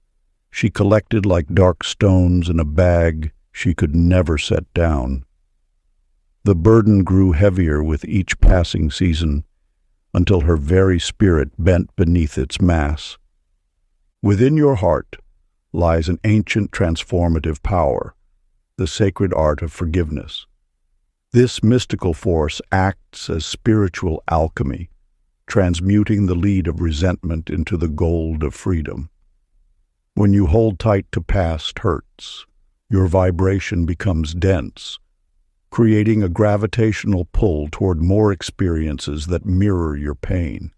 she collected like dark stones in a bag she could never set down. The burden grew heavier with each passing season, until her very spirit bent beneath its mass. Within your heart lies an ancient transformative power, the sacred art of forgiveness. This mystical force acts as spiritual alchemy, transmuting the lead of resentment into the gold of freedom. When you hold tight to past hurts, your vibration becomes dense, creating a gravitational pull toward more experiences that mirror your pain.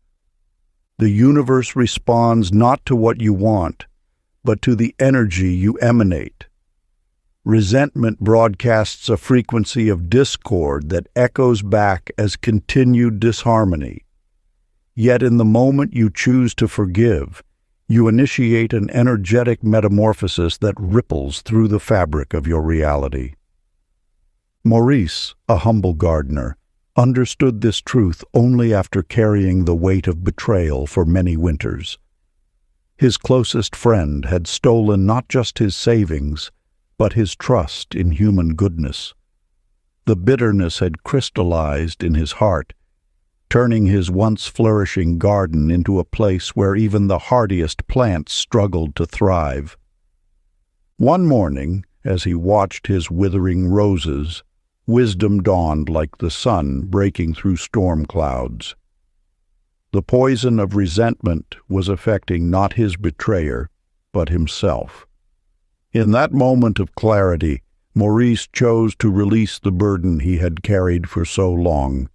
The universe responds not to what you want, but to the energy you emanate. Resentment broadcasts a frequency of discord that echoes back as continued disharmony. Yet in the moment you choose to forgive, you initiate an energetic metamorphosis that ripples through the fabric of your reality. Maurice, a humble gardener, understood this truth only after carrying the weight of betrayal for many winters. His closest friend had stolen not just his savings, but his trust in human goodness. The bitterness had crystallized in his heart, turning his once flourishing garden into a place where even the hardiest plants struggled to thrive. One morning, as he watched his withering roses, wisdom dawned like the sun breaking through storm clouds. The poison of resentment was affecting not his betrayer, but himself. In that moment of clarity, Maurice chose to release the burden he had carried for so long.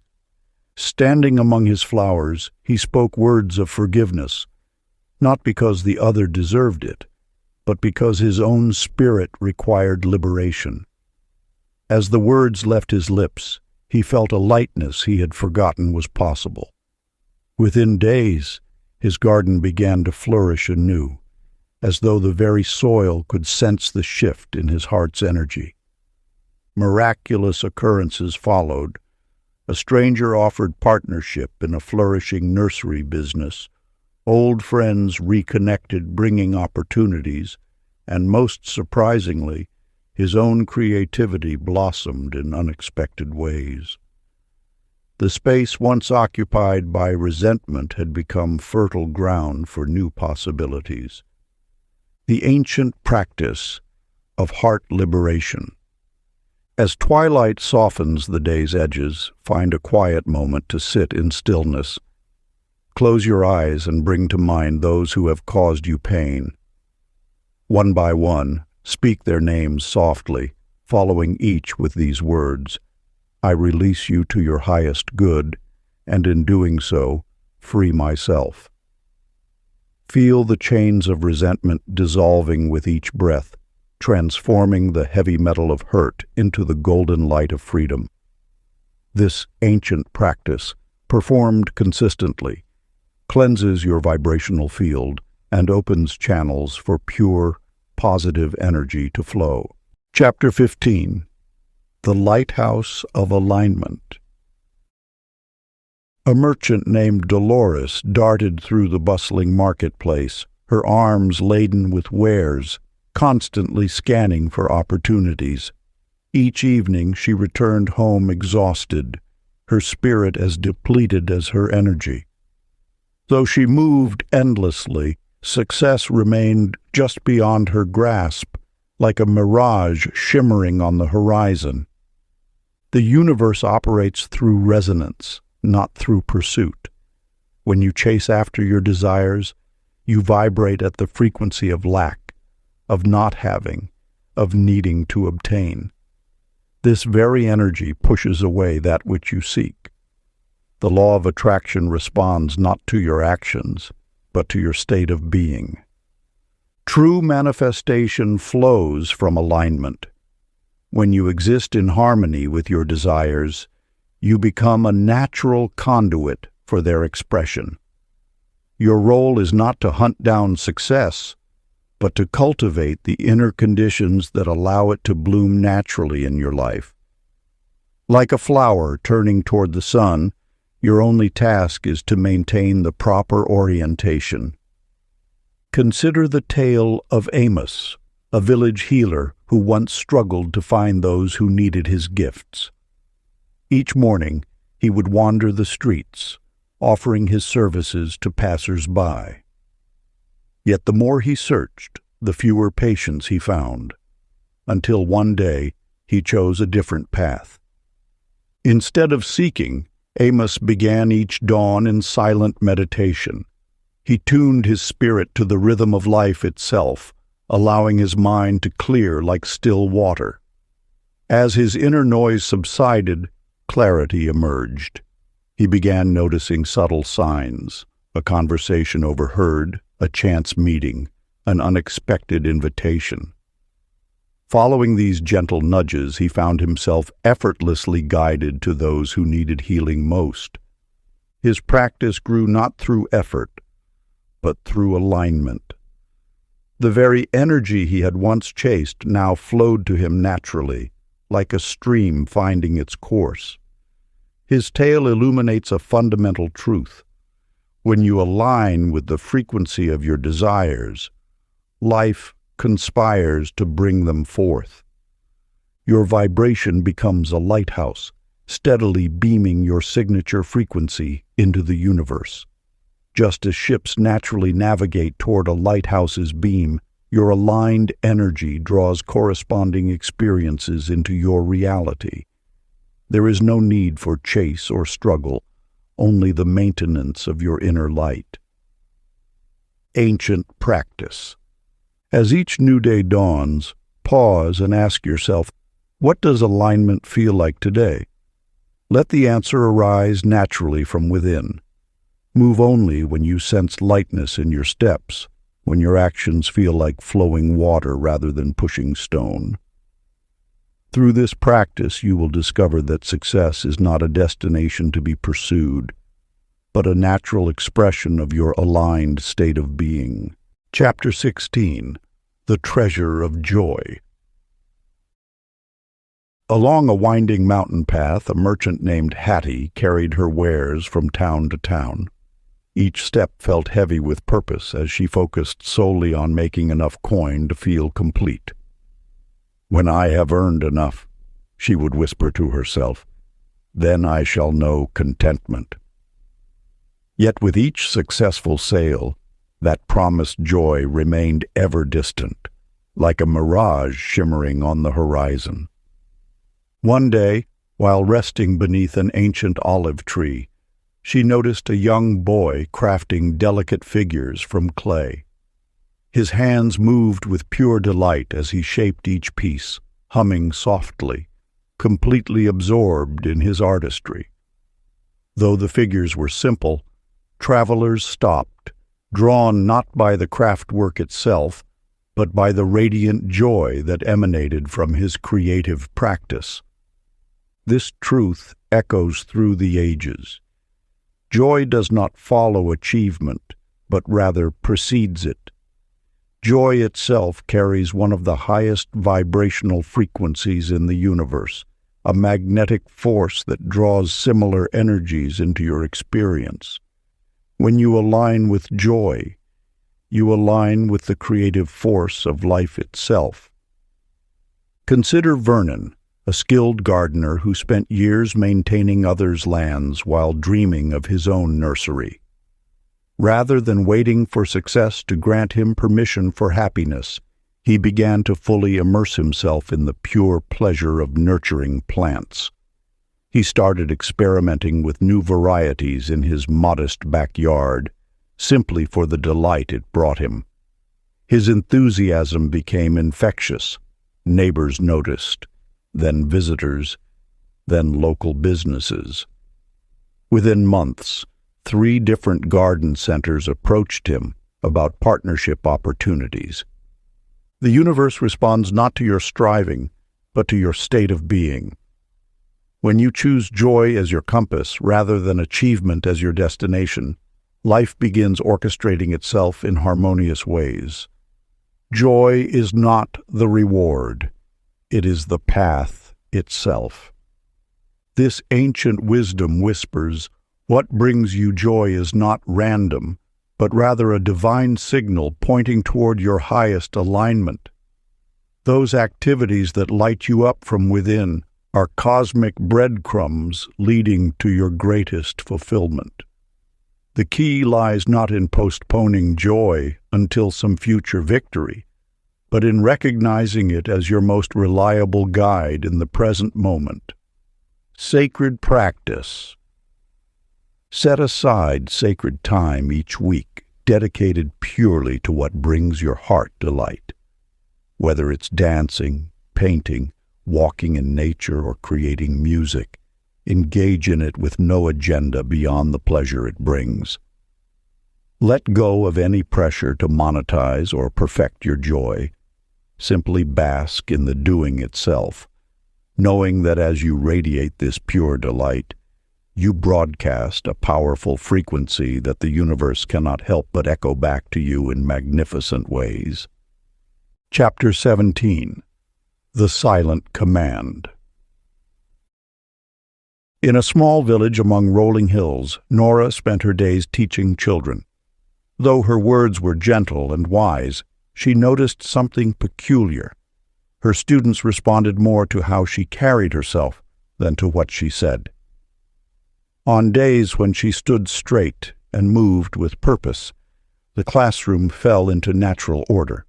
Standing among his flowers, he spoke words of forgiveness, not because the other deserved it, but because his own spirit required liberation. As the words left his lips, he felt a lightness he had forgotten was possible. Within days, his garden began to flourish anew, as though the very soil could sense the shift in his heart's energy. Miraculous occurrences followed. A stranger offered partnership in a flourishing nursery business. Old friends reconnected, bringing opportunities, and most surprisingly, His own creativity blossomed in unexpected ways. The space once occupied by resentment had become fertile ground for new possibilities. The ancient practice of heart liberation. As twilight softens the day's edges, find a quiet moment to sit in stillness. Close your eyes and bring to mind those who have caused you pain. One by one, speak their names softly, following each with these words: I release you to your highest good, and in doing so, free myself. Feel the chains of resentment dissolving with each breath, transforming the heavy metal of hurt into the golden light of freedom. This ancient practice, performed consistently, cleanses your vibrational field and opens channels for pure, positive energy to flow. Chapter 15. The Lighthouse of Alignment. A merchant named Dolores darted through the bustling marketplace, her arms laden with wares, constantly scanning for opportunities. Each evening she returned home exhausted, her spirit as depleted as her energy. Though she moved endlessly, success remained just beyond her grasp, like a mirage shimmering on the horizon. The universe operates through resonance, not through pursuit. When you chase after your desires, you vibrate at the frequency of lack, of not having, of needing to obtain. This very energy pushes away that which you seek. The law of attraction responds not to your actions, but to your state of being. True manifestation flows from alignment. When you exist in harmony with your desires, you become a natural conduit for their expression. Your role is not to hunt down success, but to cultivate the inner conditions that allow it to bloom naturally in your life. Like a flower turning toward the sun, your only task is to maintain the proper orientation. Consider the tale of Amos, a village healer who once struggled to find those who needed his gifts. Each morning, he would wander the streets, offering his services to passers-by. Yet the more he searched, the fewer patients he found, until one day he chose a different path. Instead of seeking, Amos began each dawn in silent meditation. He tuned his spirit to the rhythm of life itself, allowing his mind to clear like still water. As his inner noise subsided, clarity emerged. He began noticing subtle signs: a conversation overheard, a chance meeting, an unexpected invitation. Following these gentle nudges, he found himself effortlessly guided to those who needed healing most. His practice grew not through effort, but through alignment. The very energy he had once chased now flowed to him naturally, like a stream finding its course. His tale illuminates a fundamental truth. When you align with the frequency of your desires, life conspires to bring them forth. Your vibration becomes a lighthouse, steadily beaming your signature frequency into the universe. Just as ships naturally navigate toward a lighthouse's beam, your aligned energy draws corresponding experiences into your reality. There is no need for chase or struggle, only the maintenance of your inner light. Ancient practice. As each new day dawns, pause and ask yourself, what does alignment feel like today? Let the answer arise naturally from within. Move only when you sense lightness in your steps, when your actions feel like flowing water rather than pushing stone. Through this practice, you will discover that success is not a destination to be pursued, but a natural expression of your aligned state of being. Chapter 16. The Treasure of Joy. Along a winding mountain path, a merchant named Hattie carried her wares from town to town. Each step felt heavy with purpose as she focused solely on making enough coin to feel complete. "When I have earned enough," she would whisper to herself, "then I shall know contentment." Yet with each successful sale, that promised joy remained ever distant, like a mirage shimmering on the horizon. One day, while resting beneath an ancient olive tree, she noticed a young boy crafting delicate figures from clay. His hands moved with pure delight as he shaped each piece, humming softly, completely absorbed in his artistry. Though the figures were simple, travelers stopped, drawn not by the craft work itself, but by the radiant joy that emanated from his creative practice. This truth echoes through the ages. Joy does not follow achievement, but rather precedes it. Joy itself carries one of the highest vibrational frequencies in the universe, a magnetic force that draws similar energies into your experience. When you align with joy, you align with the creative force of life itself. Consider Vernon, a skilled gardener who spent years maintaining others' lands while dreaming of his own nursery. Rather than waiting for success to grant him permission for happiness, he began to fully immerse himself in the pure pleasure of nurturing plants. He started experimenting with new varieties in his modest backyard, simply for the delight it brought him. His enthusiasm became infectious. Neighbors noticed, then visitors, then local businesses. Within months, 3 different garden centers approached him about partnership opportunities. The universe responds not to your striving, but to your state of being. When you choose joy as your compass rather than achievement as your destination, life begins orchestrating itself in harmonious ways. Joy is not the reward, it is the path itself. This ancient wisdom whispers, what brings you joy is not random, but rather a divine signal pointing toward your highest alignment. Those activities that light you up from within are cosmic breadcrumbs leading to your greatest fulfillment. The key lies not in postponing joy until some future victory, but in recognizing it as your most reliable guide in the present moment. Sacred practice. Set aside sacred time each week, dedicated purely to what brings your heart delight. Whether it's dancing, painting, walking in nature, or creating music, engage in it with no agenda beyond the pleasure it brings. Let go of any pressure to monetize or perfect your joy. Simply bask in the doing itself, knowing that as you radiate this pure delight, you broadcast a powerful frequency that the universe cannot help but echo back to you in magnificent ways. Chapter 17. The Silent Command. In a small village among rolling hills, Nora spent her days teaching children. Though her words were gentle and wise, she noticed something peculiar. Her students responded more to how she carried herself than to what she said. On days when she stood straight and moved with purpose, the classroom fell into natural order.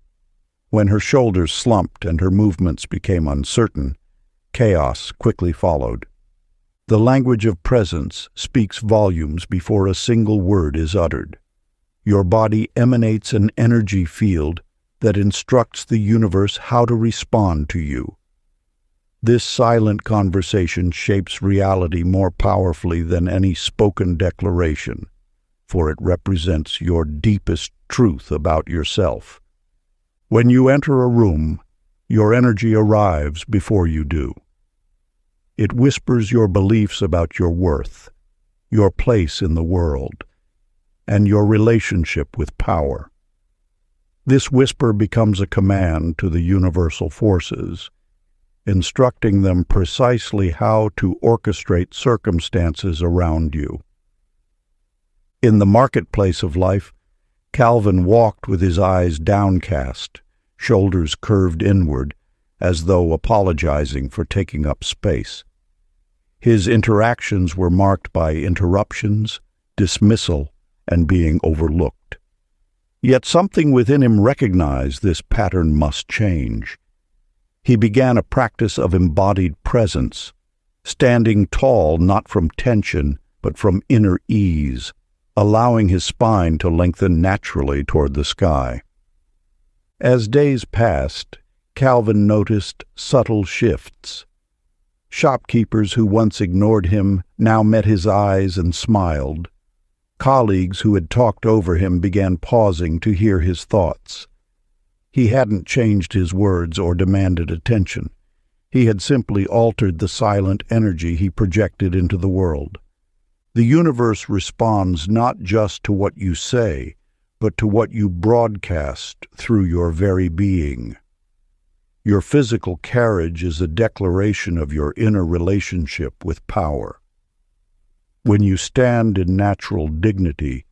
When her shoulders slumped and her movements became uncertain, chaos quickly followed. The language of presence speaks volumes before a single word is uttered. Your body emanates an energy field that instructs the universe how to respond to you. This silent conversation shapes reality more powerfully than any spoken declaration, for it represents your deepest truth about yourself. When you enter a room, your energy arrives before you do. It whispers your beliefs about your worth, your place in the world, and your relationship with power. This whisper becomes a command to the universal forces, instructing them precisely how to orchestrate circumstances around you. In the marketplace of life, Calvin walked with his eyes downcast, shoulders curved inward, as though apologizing for taking up space. His interactions were marked by interruptions, dismissal, and being overlooked. Yet something within him recognized this pattern must change. He began a practice of embodied presence, standing tall not from tension but from inner ease, allowing his spine to lengthen naturally toward the sky. As days passed, Calvin noticed subtle shifts. Shopkeepers who once ignored him now met his eyes and smiled. Colleagues who had talked over him began pausing to hear his thoughts. He hadn't changed his words or demanded attention. He had simply altered the silent energy he projected into the world. The universe responds not just to what you say, but to what you broadcast through your very being. Your physical carriage is a declaration of your inner relationship with power. When you stand in natural dignity,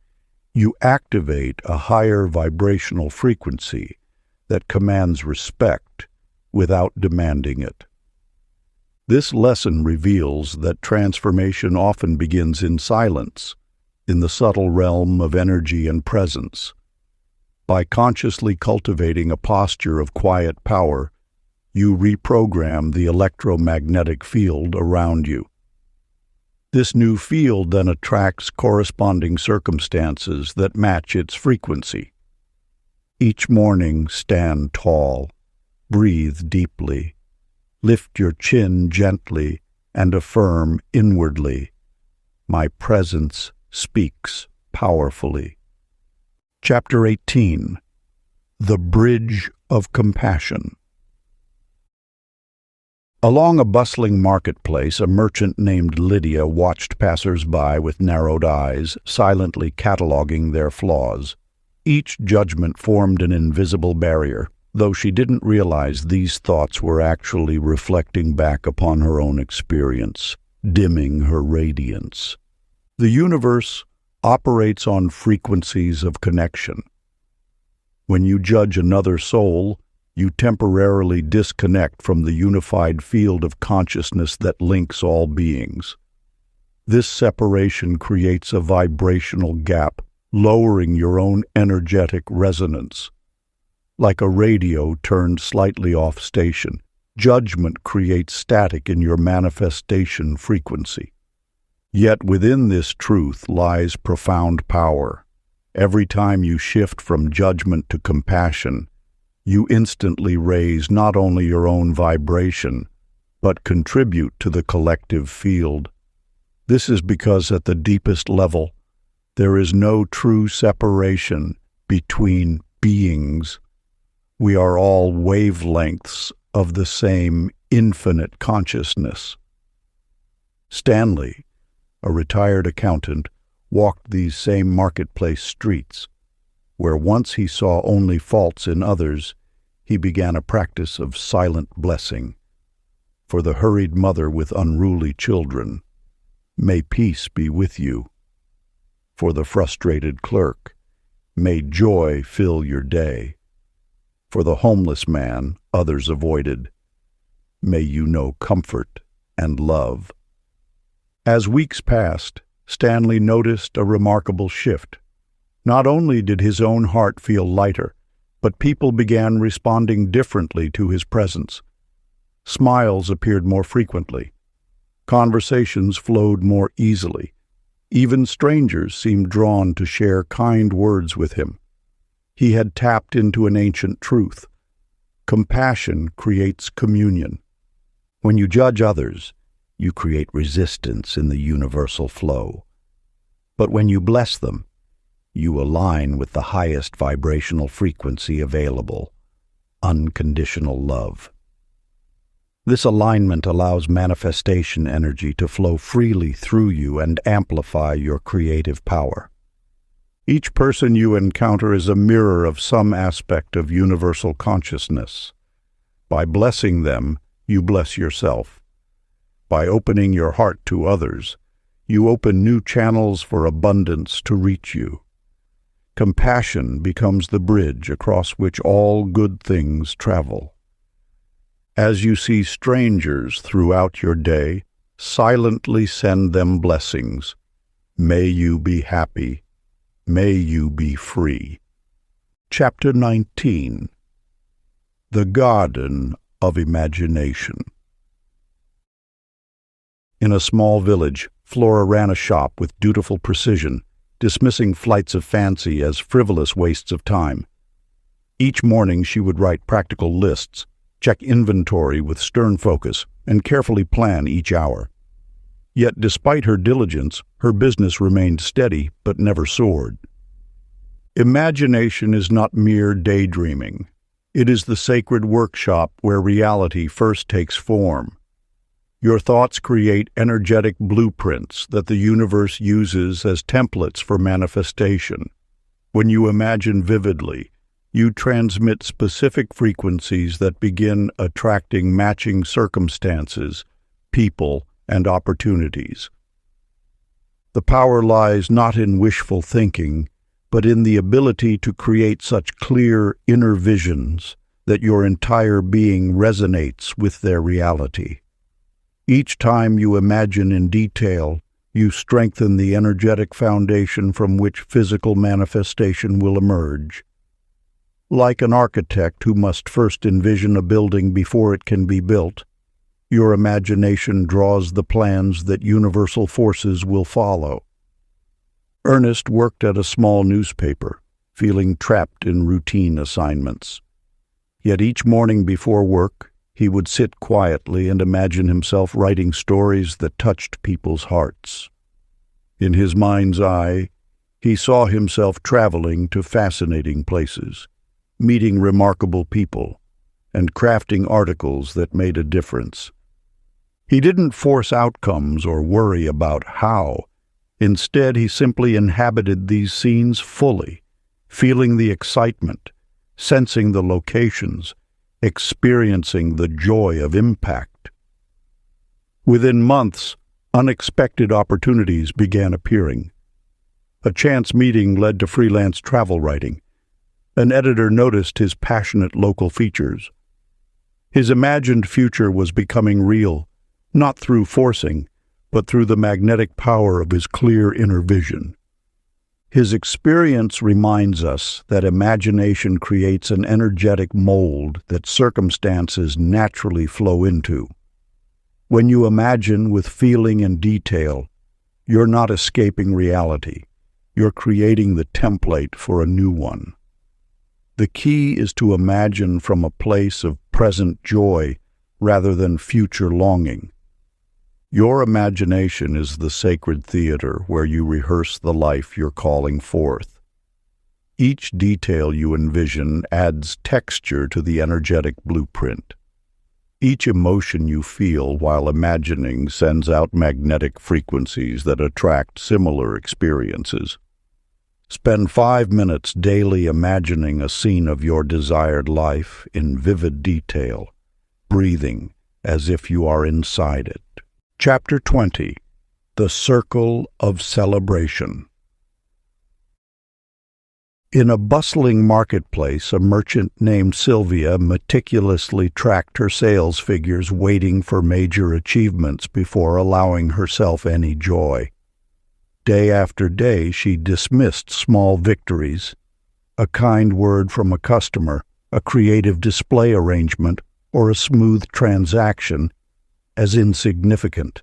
you activate a higher vibrational frequency that commands respect without demanding it. This lesson reveals that transformation often begins in silence, in the subtle realm of energy and presence. By consciously cultivating a posture of quiet power, you reprogram the electromagnetic field around you. This new field then attracts corresponding circumstances that match its frequency. Each morning, stand tall, breathe deeply, lift your chin gently, and affirm inwardly, "My presence speaks powerfully." Chapter 18. The Bridge of Compassion. Along a bustling marketplace, a merchant named Lydia watched passers-by with narrowed eyes, silently cataloging their flaws. Each judgment formed an invisible barrier, though she didn't realize these thoughts were actually reflecting back upon her own experience, dimming her radiance. The universe operates on frequencies of connection. When you judge another soul, you temporarily disconnect from the unified field of consciousness that links all beings. This separation creates a vibrational gap, lowering your own energetic resonance. Like a radio turned slightly off station, judgment creates static in your manifestation frequency. Yet within this truth lies profound power. Every time you shift from judgment to compassion, you instantly raise not only your own vibration, but contribute to the collective field. This is because at the deepest level, there is no true separation between beings. We are all wavelengths of the same infinite consciousness. Stanley, a retired accountant, walked these same marketplace streets. Where once he saw only faults in others, he began a practice of silent blessing. For the hurried mother with unruly children, may peace be with you. For the frustrated clerk, may joy fill your day. For the homeless man others avoided, may you know comfort and love. As weeks passed, Stanley noticed a remarkable shift. Not only did his own heart feel lighter, but people began responding differently to his presence. Smiles appeared more frequently. Conversations flowed more easily. Even strangers seemed drawn to share kind words with him. He had tapped into an ancient truth. Compassion creates communion. When you judge others, you create resistance in the universal flow. But when you bless them, you align with the highest vibrational frequency available, unconditional love. This alignment allows manifestation energy to flow freely through you and amplify your creative power. Each person you encounter is a mirror of some aspect of universal consciousness. By blessing them, you bless yourself. By opening your heart to others, you open new channels for abundance to reach you. Compassion becomes the bridge across which all good things travel. As you see strangers throughout your day, silently send them blessings. May you be happy. May you be free. Chapter 19. The Garden of Imagination. In a small village, Flora ran a shop with dutiful precision, dismissing flights of fancy as frivolous wastes of time. Each morning she would write practical lists, check inventory with stern focus, and carefully plan each hour. Yet despite her diligence, her business remained steady but never soared. Imagination is not mere daydreaming. It is the sacred workshop where reality first takes form. Your thoughts create energetic blueprints that the universe uses as templates for manifestation. When you imagine vividly, you transmit specific frequencies that begin attracting matching circumstances, people, and opportunities. The power lies not in wishful thinking, but in the ability to create such clear inner visions that your entire being resonates with their reality. Each time you imagine in detail, you strengthen the energetic foundation from which physical manifestation will emerge. Like an architect who must first envision a building before it can be built, your imagination draws the plans that universal forces will follow. Ernest worked at a small newspaper, feeling trapped in routine assignments. Yet each morning before work, he would sit quietly and imagine himself writing stories that touched people's hearts. In his mind's eye, he saw himself traveling to fascinating places, meeting remarkable people, and crafting articles that made a difference. He didn't force outcomes or worry about how. Instead, he simply inhabited these scenes fully, feeling the excitement, sensing the locations, experiencing the joy of impact. Within months, unexpected opportunities began appearing. A chance meeting led to freelance travel writing. An editor noticed his passionate local features. His imagined future was becoming real, not through forcing, but through the magnetic power of his clear inner vision. His experience reminds us that imagination creates an energetic mold that circumstances naturally flow into. When you imagine with feeling and detail, you're not escaping reality. You're creating the template for a new one. The key is to imagine from a place of present joy rather than future longing. Your imagination is the sacred theater where you rehearse the life you're calling forth. Each detail you envision adds texture to the energetic blueprint. Each emotion you feel while imagining sends out magnetic frequencies that attract similar experiences. Spend 5 minutes daily imagining a scene of your desired life in vivid detail, breathing as if you are inside it. Chapter 20. The Circle of Celebration. In a bustling marketplace, a merchant named Sylvia meticulously tracked her sales figures, waiting for major achievements before allowing herself any joy. Day after day, she dismissed small victories, a kind word from a customer, a creative display arrangement, or a smooth transaction, as insignificant.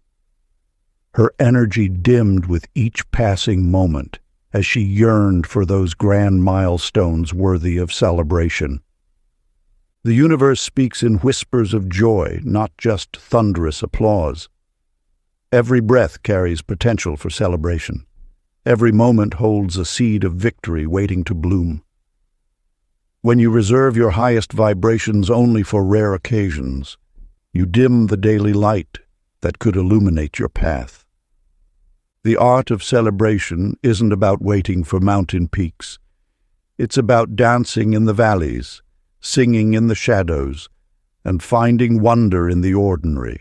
Her energy dimmed with each passing moment as she yearned for those grand milestones worthy of celebration. The universe speaks in whispers of joy, not just thunderous applause. Every breath carries potential for celebration. Every moment holds a seed of victory waiting to bloom. When you reserve your highest vibrations only for rare occasions, you dim the daily light that could illuminate your path. The art of celebration isn't about waiting for mountain peaks. It's about dancing in the valleys, singing in the shadows, and finding wonder in the ordinary.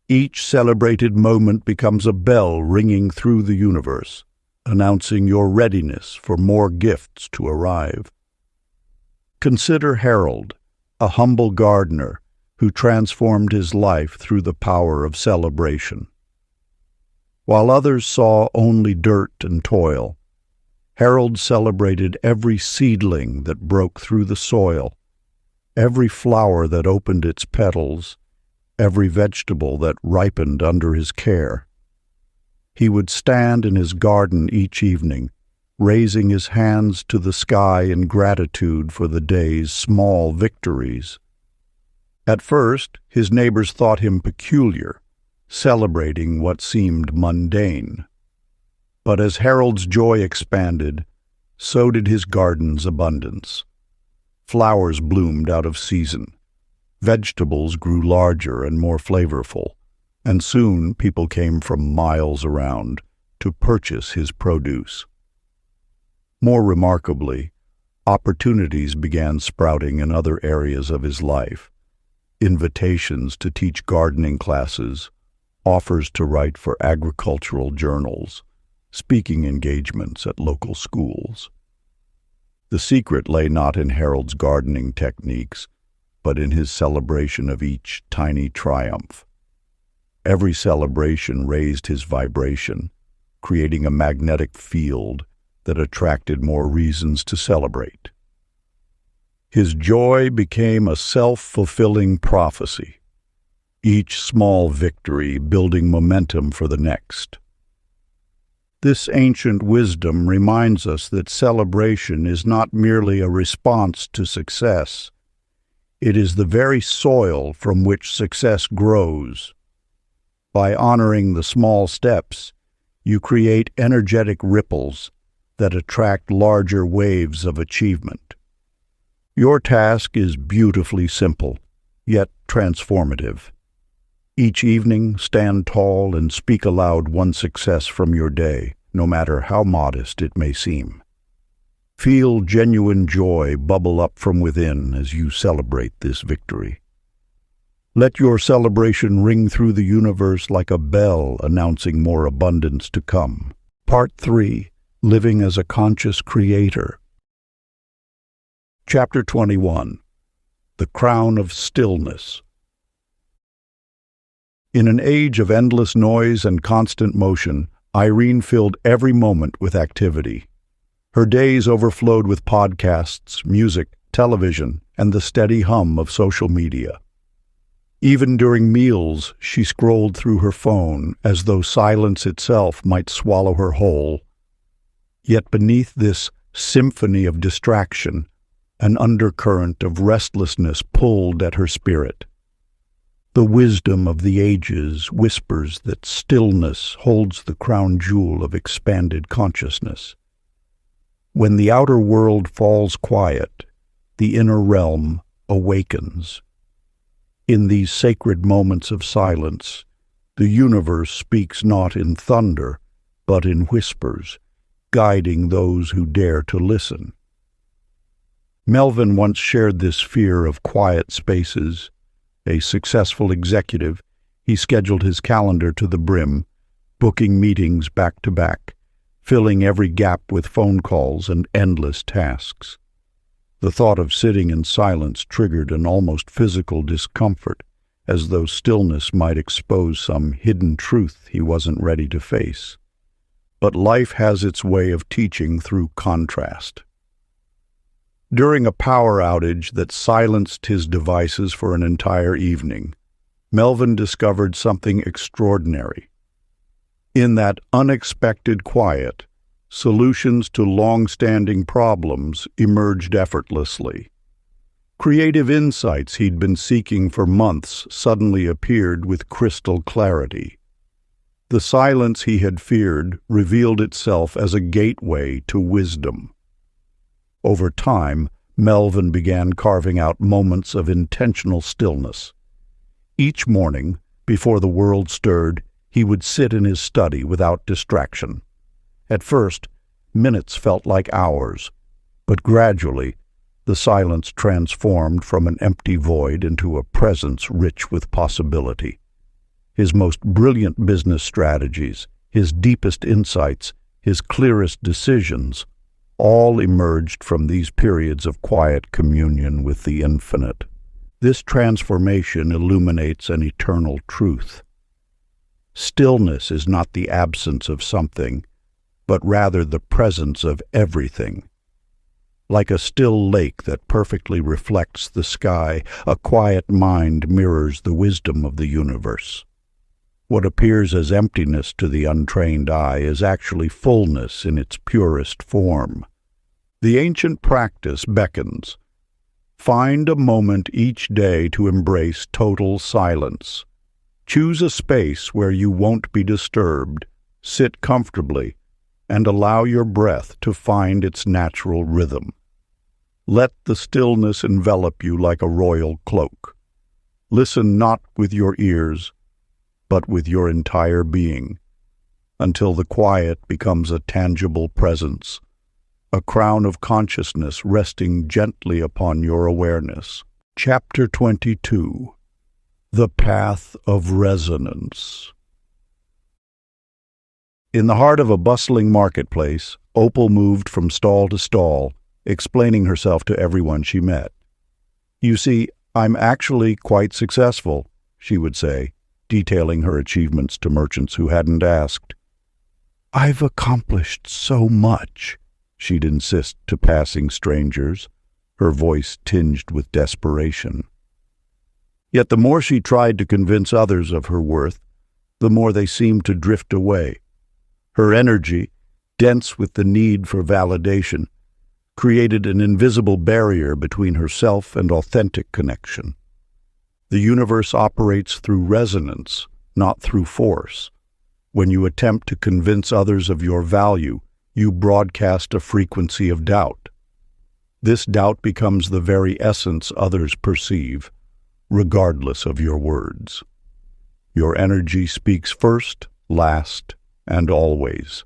Each celebrated moment becomes a bell ringing through the universe, announcing your readiness for more gifts to arrive. Consider Harold, a humble gardener, who transformed his life through the power of celebration. While others saw only dirt and toil, Harold celebrated every seedling that broke through the soil, every flower that opened its petals, every vegetable that ripened under his care. He would stand in his garden each evening, raising his hands to the sky in gratitude for the day's small victories. At first, his neighbors thought him peculiar, celebrating what seemed mundane. But as Harold's joy expanded, so did his garden's abundance. Flowers bloomed out of season. Vegetables grew larger and more flavorful, and soon people came from miles around to purchase his produce. More remarkably, opportunities began sprouting in other areas of his life. Invitations to teach gardening classes, offers to write for agricultural journals, speaking engagements at local schools. The secret lay not in Harold's gardening techniques, but in his celebration of each tiny triumph. Every celebration raised his vibration, creating a magnetic field that attracted more reasons to celebrate. His joy became a self-fulfilling prophecy, each small victory building momentum for the next. This ancient wisdom reminds us that celebration is not merely a response to success. It is the very soil from which success grows. By honoring the small steps, you create energetic ripples that attract larger waves of achievement. Your task is beautifully simple, yet transformative. Each evening, stand tall and speak aloud one success from your day, no matter how modest it may seem. Feel genuine joy bubble up from within as you celebrate this victory. Let your celebration ring through the universe like a bell announcing more abundance to come. Part 3. Living as a Conscious Creator. Chapter 21. The Crown of Stillness. In an age of endless noise and constant motion, Irene filled every moment with activity. Her days overflowed with podcasts, music, television, and the steady hum of social media. Even during meals, she scrolled through her phone as though silence itself might swallow her whole. Yet beneath this symphony of distraction, an undercurrent of restlessness pulled at her spirit. The wisdom of the ages whispers that stillness holds the crown jewel of expanded consciousness. When the outer world falls quiet, the inner realm awakens. In these sacred moments of silence, the universe speaks not in thunder, but in whispers, guiding those who dare to listen. Melvin once shared this fear of quiet spaces. A successful executive, he scheduled his calendar to the brim, booking meetings back to back, filling every gap with phone calls and endless tasks. The thought of sitting in silence triggered an almost physical discomfort, as though stillness might expose some hidden truth he wasn't ready to face. But life has its way of teaching through contrast. During a power outage that silenced his devices for an entire evening, Melvin discovered something extraordinary. In that unexpected quiet, solutions to long-standing problems emerged effortlessly. Creative insights he'd been seeking for months suddenly appeared with crystal clarity. The silence he had feared revealed itself as a gateway to wisdom. Over time, Melvin began carving out moments of intentional stillness. Each morning, before the world stirred, he would sit in his study without distraction. At first, minutes felt like hours, but gradually, the silence transformed from an empty void into a presence rich with possibility. His most brilliant business strategies, his deepest insights, his clearest decisions, all emerged from these periods of quiet communion with the infinite. This transformation illuminates an eternal truth. Stillness is not the absence of something, but rather the presence of everything. Like a still lake that perfectly reflects the sky, a quiet mind mirrors the wisdom of the universe. What appears as emptiness to the untrained eye is actually fullness in its purest form. The ancient practice beckons. Find a moment each day to embrace total silence. Choose a space where you won't be disturbed, sit comfortably, and allow your breath to find its natural rhythm. Let the stillness envelop you like a royal cloak. Listen not with your ears, but with your entire being, until the quiet becomes a tangible presence, a crown of consciousness resting gently upon your awareness. Chapter 22. The Path of Resonance. In the heart of a bustling marketplace, Opal moved from stall to stall, explaining herself to everyone she met. "You see, I'm actually quite successful," she would say, detailing her achievements to merchants who hadn't asked. "I've accomplished so much," she'd insist to passing strangers, her voice tinged with desperation. Yet the more she tried to convince others of her worth, the more they seemed to drift away. Her energy, dense with the need for validation, created an invisible barrier between herself and authentic connection. The universe operates through resonance, not through force. When you attempt to convince others of your value, you broadcast a frequency of doubt. This doubt becomes the very essence others perceive, regardless of your words. Your energy speaks first, last, and always.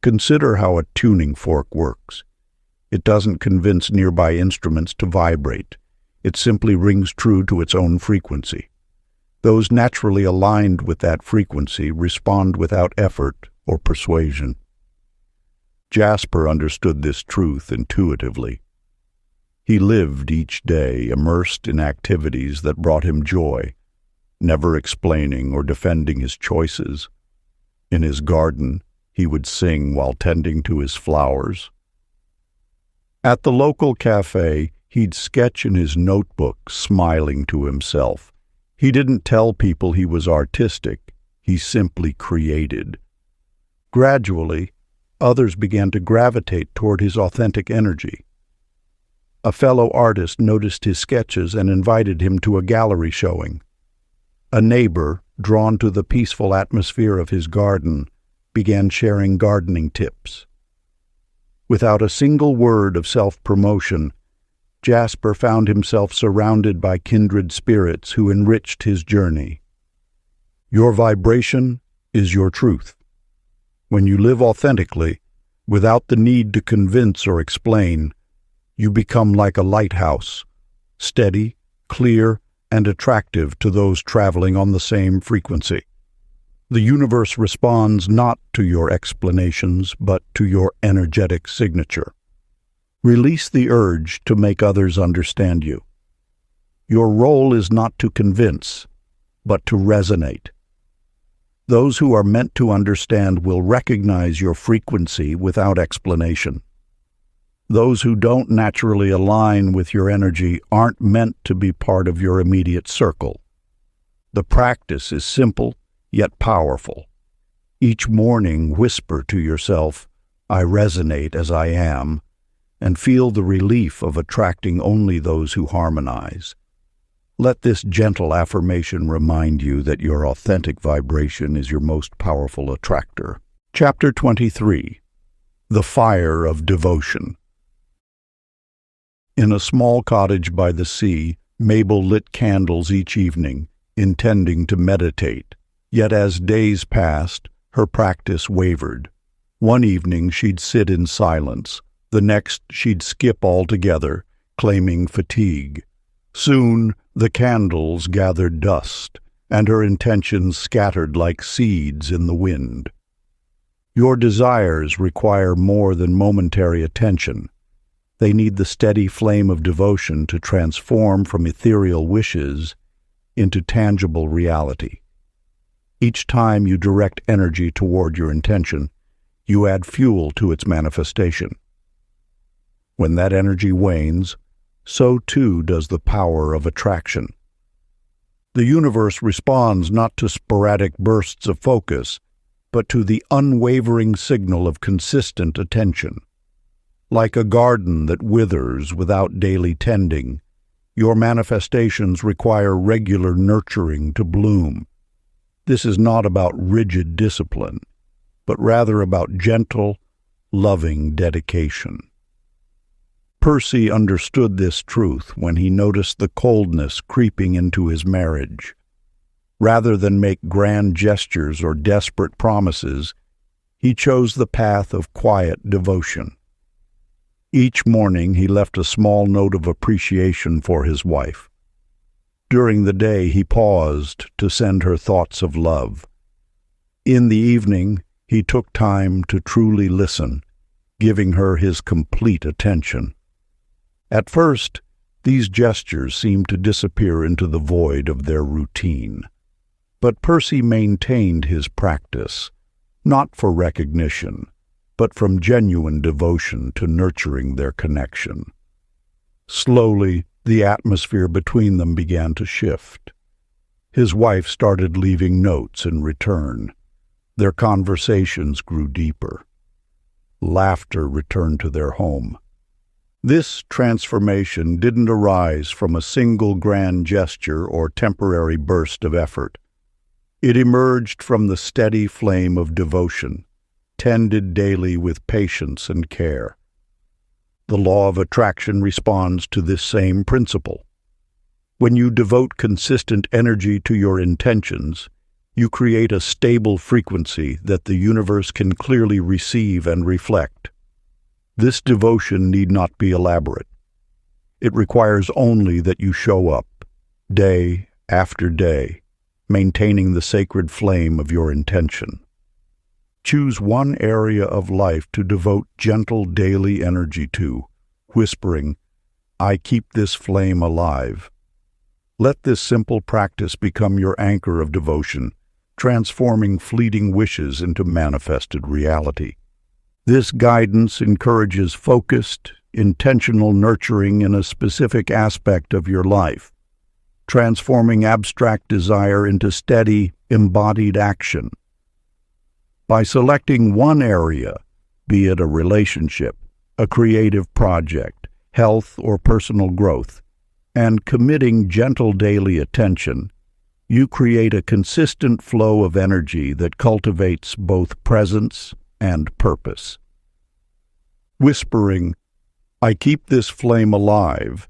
Consider how a tuning fork works. It doesn't convince nearby instruments to vibrate. It simply rings true to its own frequency. Those naturally aligned with that frequency respond without effort or persuasion. Jasper understood this truth intuitively. He lived each day immersed in activities that brought him joy, never explaining or defending his choices. In his garden, he would sing while tending to his flowers. At the local cafe, he'd sketch in his notebook, smiling to himself. He didn't tell people he was artistic, he simply created. Gradually, others began to gravitate toward his authentic energy. A fellow artist noticed his sketches and invited him to a gallery showing. A neighbor, drawn to the peaceful atmosphere of his garden, began sharing gardening tips. Without a single word of self-promotion, Jasper found himself surrounded by kindred spirits who enriched his journey. Your vibration is your truth. When you live authentically, without the need to convince or explain, you become like a lighthouse, steady, clear, and attractive to those traveling on the same frequency. The universe responds not to your explanations, but to your energetic signature. Release the urge to make others understand you. Your role is not to convince, but to resonate. Those who are meant to understand will recognize your frequency without explanation. Those who don't naturally align with your energy aren't meant to be part of your immediate circle. The practice is simple, yet powerful. Each morning, whisper to yourself, "I resonate as I am," and feel the relief of attracting only those who harmonize. Let this gentle affirmation remind you that your authentic vibration is your most powerful attractor. Chapter 23. The Fire of Devotion. In a small cottage by the sea, Mabel lit candles each evening, intending to meditate. Yet as days passed, her practice wavered. One evening she'd sit in silence. The next she'd skip altogether, claiming fatigue. Soon the candles gathered dust, and her intentions scattered like seeds in the wind. Your desires require more than momentary attention. They need the steady flame of devotion to transform from ethereal wishes into tangible reality. Each time you direct energy toward your intention, you add fuel to its manifestation. When that energy wanes, so too does the power of attraction. The universe responds not to sporadic bursts of focus, but to the unwavering signal of consistent attention. Like a garden that withers without daily tending, your manifestations require regular nurturing to bloom. This is not about rigid discipline, but rather about gentle, loving dedication. Percy understood this truth when he noticed the coldness creeping into his marriage. Rather than make grand gestures or desperate promises, he chose the path of quiet devotion. Each morning he left a small note of appreciation for his wife. During the day he paused to send her thoughts of love. In the evening he took time to truly listen, giving her his complete attention. At first, these gestures seemed to disappear into the void of their routine. But Percy maintained his practice, not for recognition, but from genuine devotion to nurturing their connection. Slowly, the atmosphere between them began to shift. His wife started leaving notes in return. Their conversations grew deeper. Laughter returned to their home. This transformation didn't arise from a single grand gesture or temporary burst of effort. It emerged from the steady flame of devotion, tended daily with patience and care. The law of attraction responds to this same principle. When you devote consistent energy to your intentions, you create a stable frequency that the universe can clearly receive and reflect. This devotion need not be elaborate. It requires only that you show up, day after day, maintaining the sacred flame of your intention. Choose one area of life to devote gentle daily energy to, whispering, "I keep this flame alive." Let this simple practice become your anchor of devotion, transforming fleeting wishes into manifested reality. This guidance encourages focused, intentional nurturing in a specific aspect of your life, transforming abstract desire into steady, embodied action. By selecting one area, be it a relationship, a creative project, health, or personal growth, and committing gentle daily attention, you create a consistent flow of energy that cultivates both presence and purpose. Whispering, "I keep this flame alive,"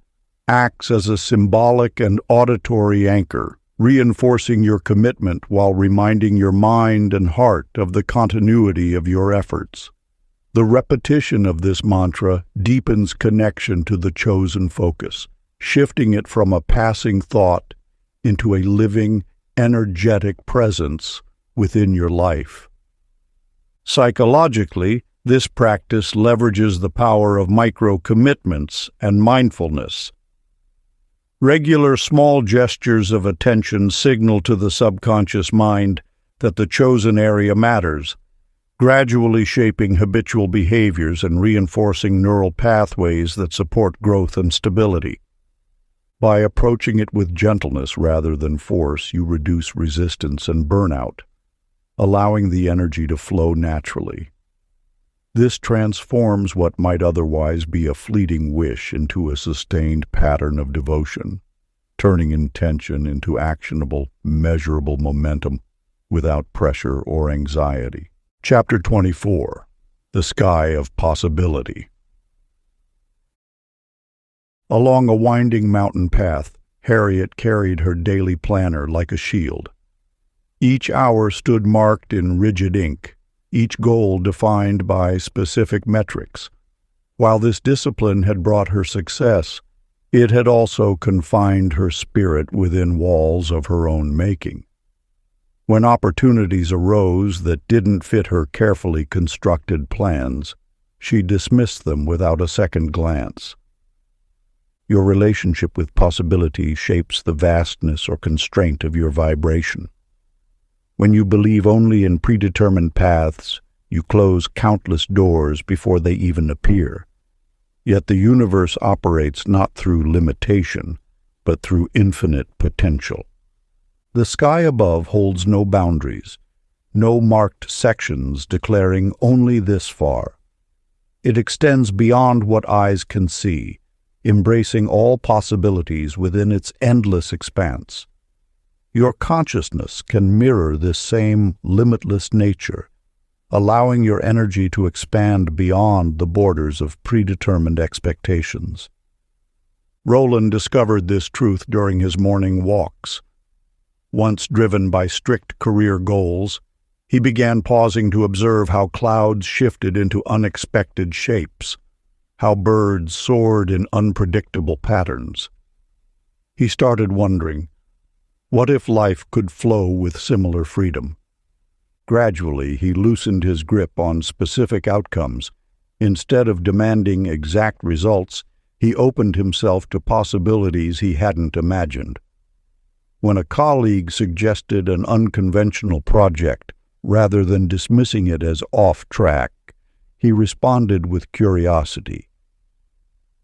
acts as a symbolic and auditory anchor, reinforcing your commitment while reminding your mind and heart of the continuity of your efforts. The repetition of this mantra deepens connection to the chosen focus, shifting it from a passing thought into a living, energetic presence within your life. Psychologically, this practice leverages the power of micro-commitments and mindfulness. Regular small gestures of attention signal to the subconscious mind that the chosen area matters, gradually shaping habitual behaviors and reinforcing neural pathways that support growth and stability. By approaching it with gentleness rather than force, you reduce resistance and burnout, allowing the energy to flow naturally. This transforms what might otherwise be a fleeting wish into a sustained pattern of devotion, turning intention into actionable, measurable momentum without pressure or anxiety. Chapter 24. The Sky of Possibility. Along a winding mountain path, Harriet carried her daily planner like a shield. Each hour stood marked in rigid ink, each goal defined by specific metrics. While this discipline had brought her success, it had also confined her spirit within walls of her own making. When opportunities arose that didn't fit her carefully constructed plans, She dismissed them without a second glance. Your relationship with possibility shapes the vastness or constraint of your vibration. When you believe only in predetermined paths, you close countless doors before they even appear. Yet the universe operates not through limitation, but through infinite potential. The sky above holds no boundaries, no marked sections declaring only this far. It extends beyond what eyes can see, embracing all possibilities within its endless expanse. Your consciousness can mirror this same limitless nature, allowing your energy to expand beyond the borders of predetermined expectations. Roland discovered this truth during his morning walks. Once driven by strict career goals, he began pausing to observe how clouds shifted into unexpected shapes, how birds soared in unpredictable patterns. He started wondering, what if life could flow with similar freedom? Gradually, he loosened his grip on specific outcomes. Instead of demanding exact results, he opened himself to possibilities he hadn't imagined. When a colleague suggested an unconventional project, rather than dismissing it as off track, he responded with curiosity.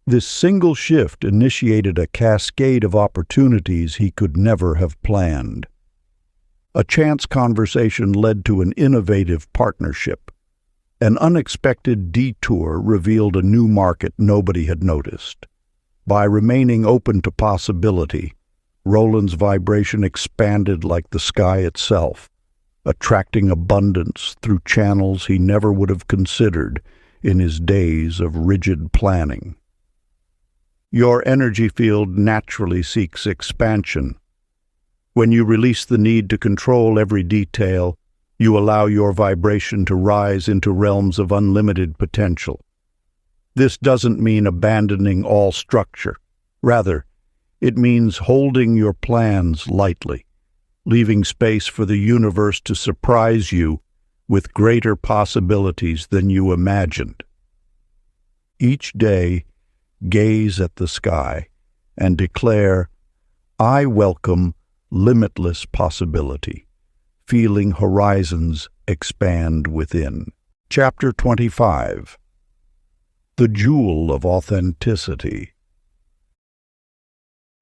This single shift initiated a cascade of opportunities he could never have planned. A chance conversation led to an innovative partnership. An unexpected detour revealed a new market nobody had noticed. By remaining open to possibility, Roland's vibration expanded like the sky itself, attracting abundance through channels he never would have considered in his days of rigid planning. Your energy field naturally seeks expansion. When you release the need to control every detail, you allow your vibration to rise into realms of unlimited potential. This doesn't mean abandoning all structure. Rather, it means holding your plans lightly, leaving space for the universe to surprise you with greater possibilities than you imagined. Each day, gaze at the sky and declare, "I welcome limitless possibility," feeling horizons expand within. Chapter 25. The Jewel of Authenticity.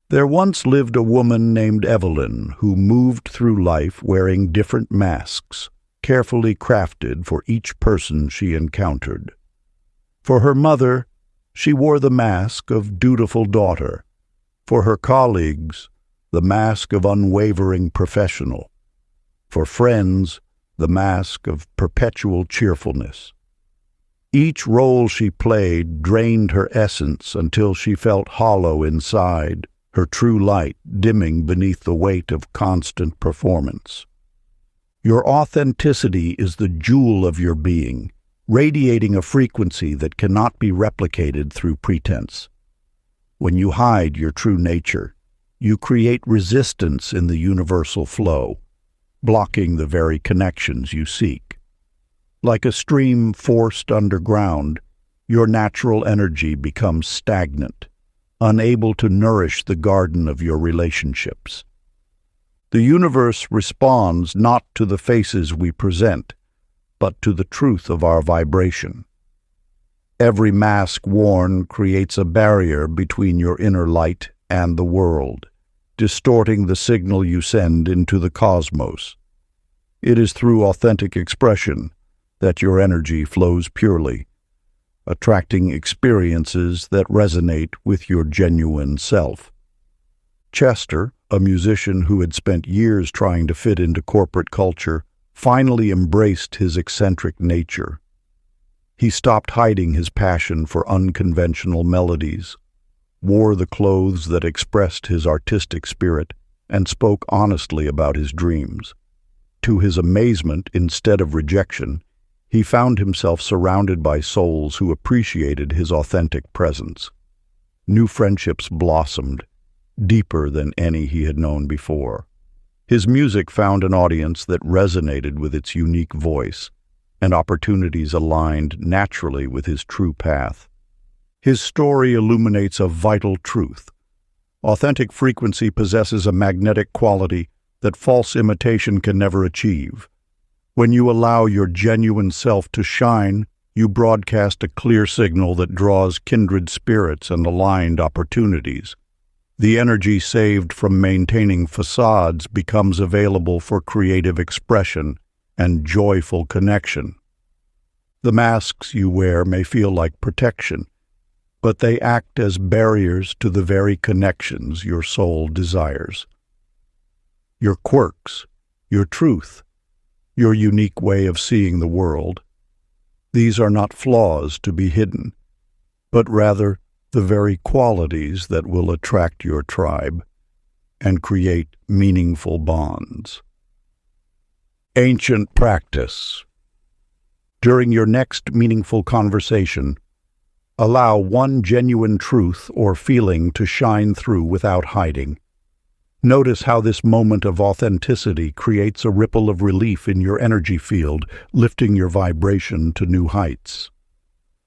There once lived a woman named Evelyn who moved through life wearing different masks, carefully crafted for each person she encountered. For her mother, she wore the mask of dutiful daughter. For her colleagues, the mask of unwavering professional. For friends, the mask of perpetual cheerfulness. Each role she played drained her essence until she felt hollow inside, her true light dimming beneath the weight of constant performance. Your authenticity is the jewel of your being, radiating a frequency that cannot be replicated through pretense. When you hide your true nature, you create resistance in the universal flow, blocking the very connections you seek. Like a stream forced underground, your natural energy becomes stagnant, unable to nourish the garden of your relationships. The universe responds not to the faces we present, but to the truth of our vibration. Every mask worn creates a barrier between your inner light and the world, distorting the signal you send into the cosmos. It is through authentic expression that your energy flows purely, attracting experiences that resonate with your genuine self. Chester, a musician who had spent years trying to fit into corporate culture, finally embraced his eccentric nature. He stopped hiding his passion for unconventional melodies, wore the clothes that expressed his artistic spirit, and spoke honestly about his dreams. To his amazement, instead of rejection, he found himself surrounded by souls who appreciated his authentic presence. New friendships blossomed, deeper than any he had known before. His music found an audience that resonated with its unique voice, and opportunities aligned naturally with his true path. His story illuminates a vital truth. Authentic frequency possesses a magnetic quality that false imitation can never achieve. When you allow your genuine self to shine, you broadcast a clear signal that draws kindred spirits and aligned opportunities. The energy saved from maintaining facades becomes available for creative expression and joyful connection. The masks you wear may feel like protection, but they act as barriers to the very connections your soul desires. Your quirks, your truth, your unique way of seeing the world, these are not flaws to be hidden, but rather the very qualities that will attract your tribe and create meaningful bonds. Ancient practice. During your next meaningful conversation, allow one genuine truth or feeling to shine through without hiding. Notice how this moment of authenticity creates a ripple of relief in your energy field, lifting your vibration to new heights.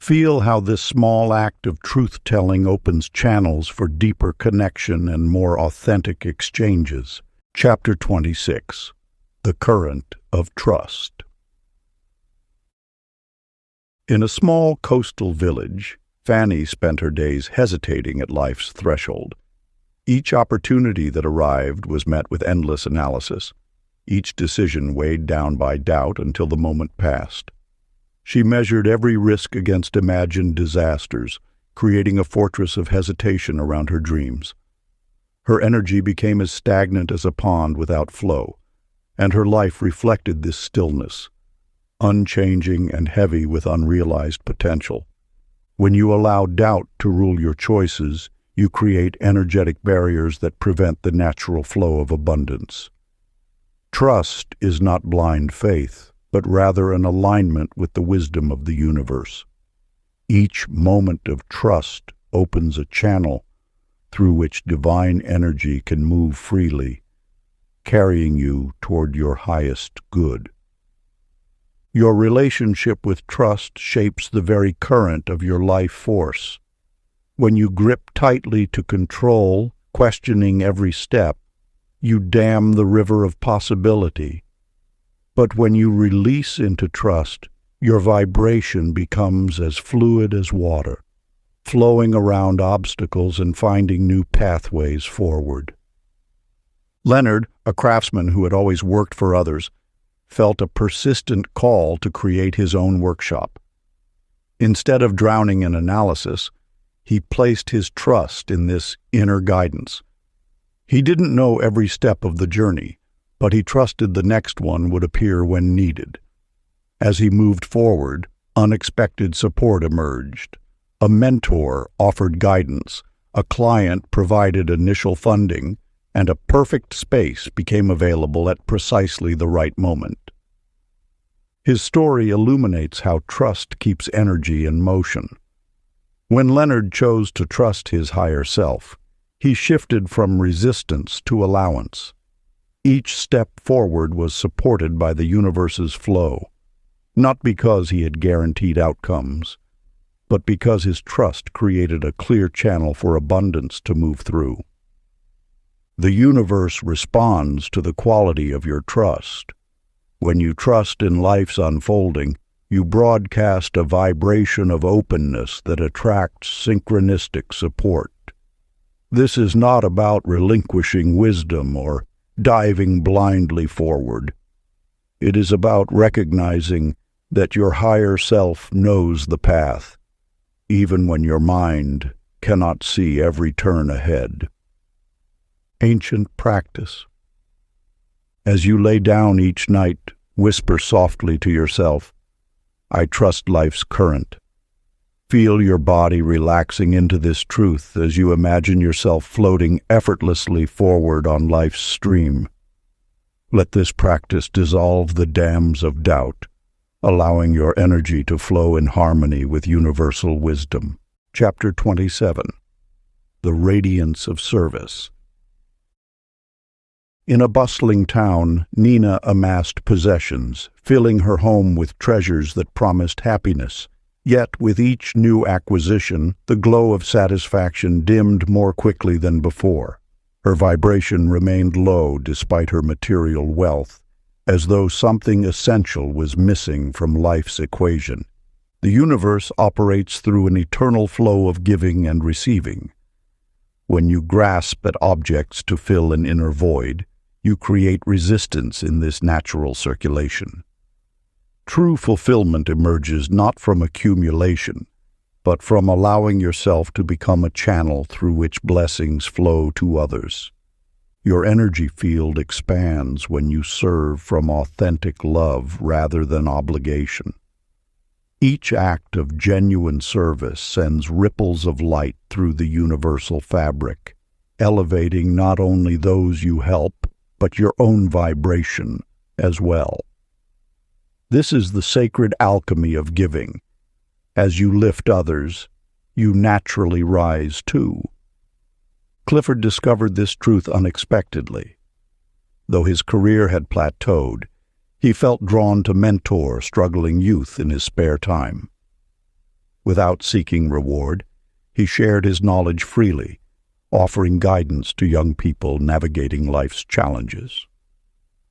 Feel how this small act of truth-telling opens channels for deeper connection and more authentic exchanges. Chapter 26. The Current of Trust. In a small coastal village, Fanny spent her days hesitating at life's threshold. Each opportunity that arrived was met with endless analysis, each decision weighed down by doubt until the moment passed. She measured every risk against imagined disasters, creating a fortress of hesitation around her dreams. Her energy became as stagnant as a pond without flow, and her life reflected this stillness, unchanging and heavy with unrealized potential. When you allow doubt to rule your choices, you create energetic barriers that prevent the natural flow of abundance. Trust is not blind faith, but rather an alignment with the wisdom of the universe. Each moment of trust opens a channel through which divine energy can move freely, carrying you toward your highest good. Your relationship with trust shapes the very current of your life force. When you grip tightly to control, questioning every step, you dam the river of possibility. But when you release into trust, your vibration becomes as fluid as water, flowing around obstacles and finding new pathways forward. Leonard, a craftsman who had always worked for others, felt a persistent call to create his own workshop. Instead of drowning in analysis, he placed his trust in this inner guidance. He didn't know every step of the journey, but he trusted the next one would appear when needed. As he moved forward, unexpected support emerged. A mentor offered guidance, a client provided initial funding, and a perfect space became available at precisely the right moment. His story illuminates how trust keeps energy in motion. When Leonard chose to trust his higher self, he shifted from resistance to allowance. Each step forward was supported by the universe's flow, not because he had guaranteed outcomes, but because his trust created a clear channel for abundance to move through. The universe responds to the quality of your trust. When you trust in life's unfolding, you broadcast a vibration of openness that attracts synchronistic support. This is not about relinquishing wisdom or diving blindly forward. It is about recognizing that your higher self knows the path, even when your mind cannot see every turn ahead. Ancient practice. As you lay down each night, whisper softly to yourself, "I trust life's current." Feel your body relaxing into this truth as you imagine yourself floating effortlessly forward on life's stream. Let this practice dissolve the dams of doubt, allowing your energy to flow in harmony with universal wisdom. Chapter 27. The Radiance of Service. In a bustling town, Nina amassed possessions, filling her home with treasures that promised happiness. Yet, with each new acquisition, the glow of satisfaction dimmed more quickly than before. Her vibration remained low despite her material wealth, as though something essential was missing from life's equation. The universe operates through an eternal flow of giving and receiving. When you grasp at objects to fill an inner void, you create resistance in this natural circulation. True fulfillment emerges not from accumulation, but from allowing yourself to become a channel through which blessings flow to others. Your energy field expands when you serve from authentic love rather than obligation. Each act of genuine service sends ripples of light through the universal fabric, elevating not only those you help, but your own vibration as well. This is the sacred alchemy of giving. As you lift others, you naturally rise too. Clifford discovered this truth unexpectedly. Though his career had plateaued, he felt drawn to mentor struggling youth in his spare time. Without seeking reward, he shared his knowledge freely, offering guidance to young people navigating life's challenges.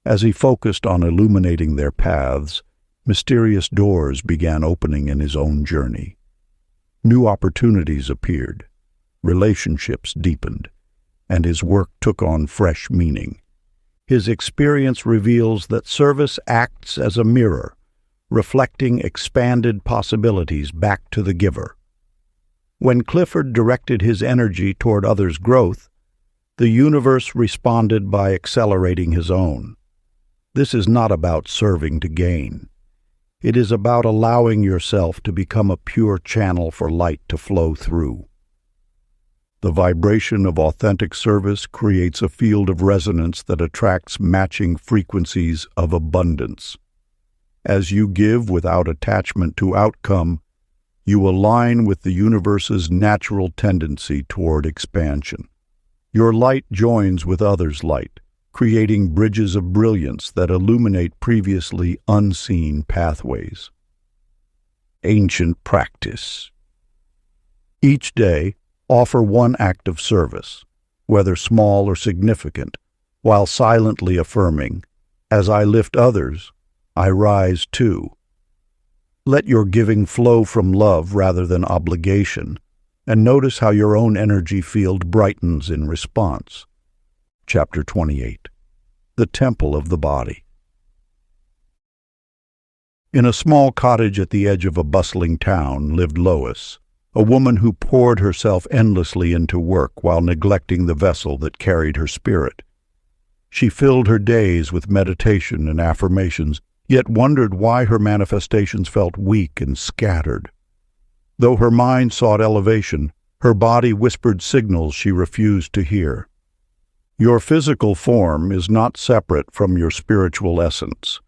As he focused on illuminating their paths, mysterious doors began opening in his own journey. New opportunities appeared, relationships deepened, and his work took on fresh meaning. His experience reveals that service acts as a mirror, reflecting expanded possibilities back to the giver. When Clifford directed his energy toward others' growth, the universe responded by accelerating his own. This is not about serving to gain. It is about allowing yourself to become a pure channel for light to flow through. The vibration of authentic service creates a field of resonance that attracts matching frequencies of abundance. As you give without attachment to outcome, you align with the universe's natural tendency toward expansion. Your light joins with others' light, creating bridges of brilliance that illuminate previously unseen pathways. Ancient practice. Each day, offer one act of service, whether small or significant, while silently affirming, "As I lift others, I rise too." Let your giving flow from love rather than obligation, and notice how your own energy field brightens in response. Chapter 28. The Temple of the Body. In a small cottage at the edge of a bustling town lived Lois, a woman who poured herself endlessly into work while neglecting the vessel that carried her spirit. She filled her days with meditation and affirmations, yet wondered why her manifestations felt weak and scattered. Though her mind sought elevation, her body whispered signals she refused to hear. Your physical form is not separate from your spiritual essence.